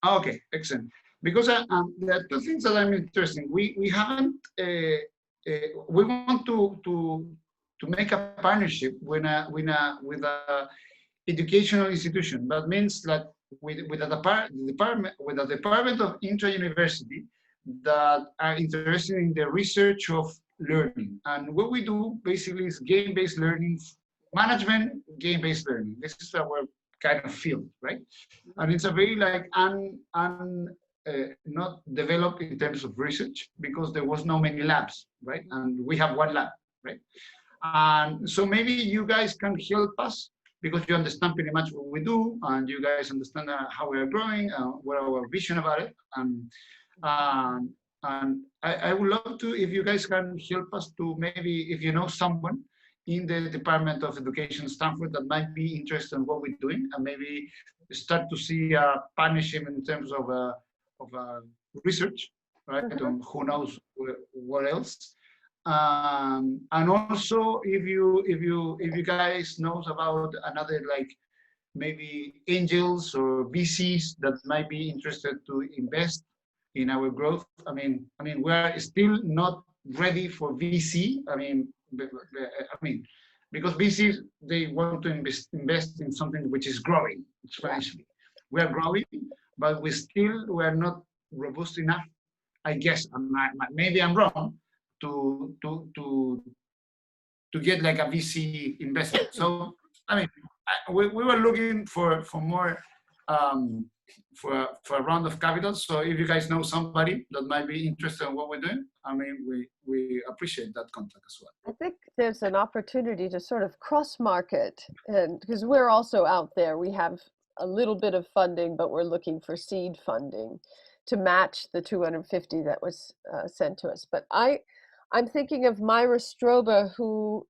Speaker 1: Okay, excellent. Because there are two things that I'm interested in. We haven't, we want to make a partnership with a educational institution. That means that with a department of intra-university that are interested in the research of learning. And what we do basically is game-based learning, management, game-based learning. This is our kind of field, right? And it's a very like not developed in terms of research because there was no many labs, right? And we have one lab, right? And so maybe you guys can help us because you understand pretty much what we do and you guys understand how we are growing, what our vision about it. And I would love to, if you guys can help us to maybe, if you know someone in the Department of Education, Stanford, that might be interested in what we're doing and maybe start to see a partnership in terms of research, right? On who knows what else. And also, if you guys knows about another like maybe angels or VCs that might be interested to invest in our growth. I mean, we are still not ready for VC. I mean, because VCs, they want to invest in something which is growing exponentially. We are growing, but we're not robust enough. I guess maybe I'm wrong to get like a VC investment. So I mean, we were looking for more for a round of capital. So if you guys know somebody that might be interested in what we're doing, I mean, we appreciate that contact as well.
Speaker 2: I think there's an opportunity to sort of cross-market, and because we're also out there, we have a little bit of funding, but we're looking for seed funding to match the 250 that was sent to us. But I'm thinking of Myra Stroba, who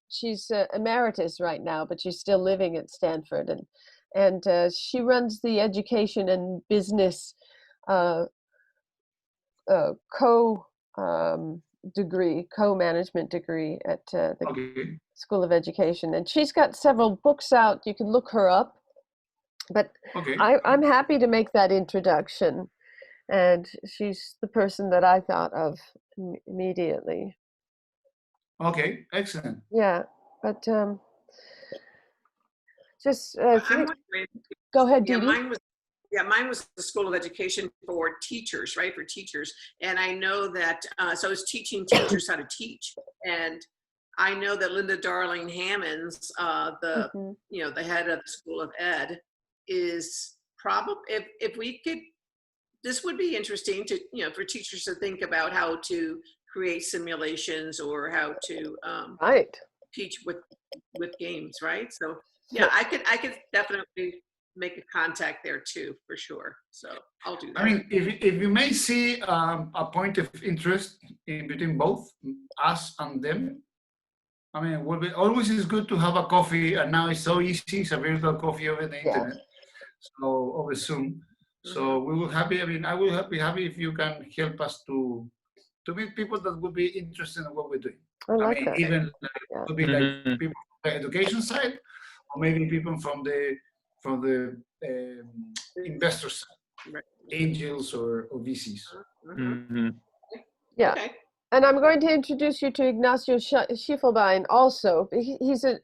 Speaker 2: she's emeritus right now, but she's still living at Stanford, and she runs the education and business co-management degree at the School of Education, and she's got several books out. You can look her up, but I'm happy to make that introduction, and she's the person that I thought of immediately.
Speaker 1: Okay, excellent.
Speaker 2: Yeah, but just
Speaker 4: I'm wondering,
Speaker 2: go ahead, Dee.
Speaker 4: mine was the School of Education for teachers, right? For teachers. And I know that, so I was teaching teachers how to teach. And I know that Linda Darling Hammonds, the head of the School of Ed, is probably, if we could, this would be interesting to, for teachers to think about how to create simulations or how to teach with games, right? So yeah, I could definitely make a contact there too, for sure. So I'll do that.
Speaker 1: I mean, if you may see a point of interest in between both us and them, I mean, always is good to have a coffee, and now it's so easy. It's a virtual coffee over the internet, so over Zoom. So we will happy. I mean, I will be happy if you can help us to meet people that would be interested in what we're doing. I mean, that. Even could be like people from the education side, or maybe people from the investor side, angels or VCs.
Speaker 2: Yeah. Okay. And I'm going to introduce you to Ignacio Schiefelbein also. He's an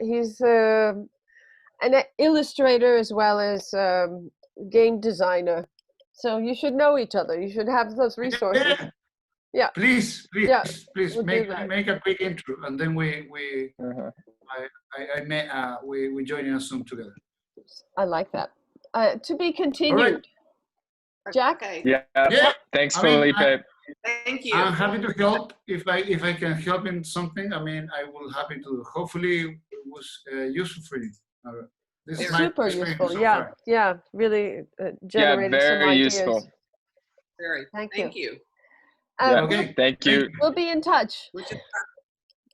Speaker 2: illustrator as well as game designer. So you should know each other. You should have those resources. Yeah.
Speaker 1: Please make a quick intro, and then we join in Zoom together.
Speaker 2: I like that. To be continued.
Speaker 1: Right.
Speaker 2: Jack.
Speaker 3: Yeah. Thanks, Felipe.
Speaker 4: Thank you.
Speaker 1: I'm happy to help if I can help in something. I mean, I will happy to. Hopefully, it was useful for you. This is
Speaker 2: super useful. So really generated some
Speaker 3: very
Speaker 2: ideas.
Speaker 3: Useful.
Speaker 4: Very. Thank you.
Speaker 3: Thank you.
Speaker 2: We'll be in touch.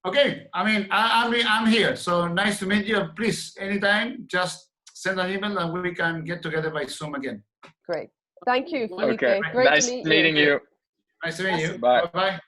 Speaker 1: Okay. I mean, I'm here. So nice to meet you. Please, anytime, just send an email and we can get together by Zoom again.
Speaker 2: Great. Thank you, Felipe.
Speaker 3: Okay.
Speaker 2: Great
Speaker 3: nice
Speaker 2: to meet
Speaker 3: meeting you.
Speaker 1: Nice to meet you.
Speaker 3: Bye.
Speaker 1: Bye-bye.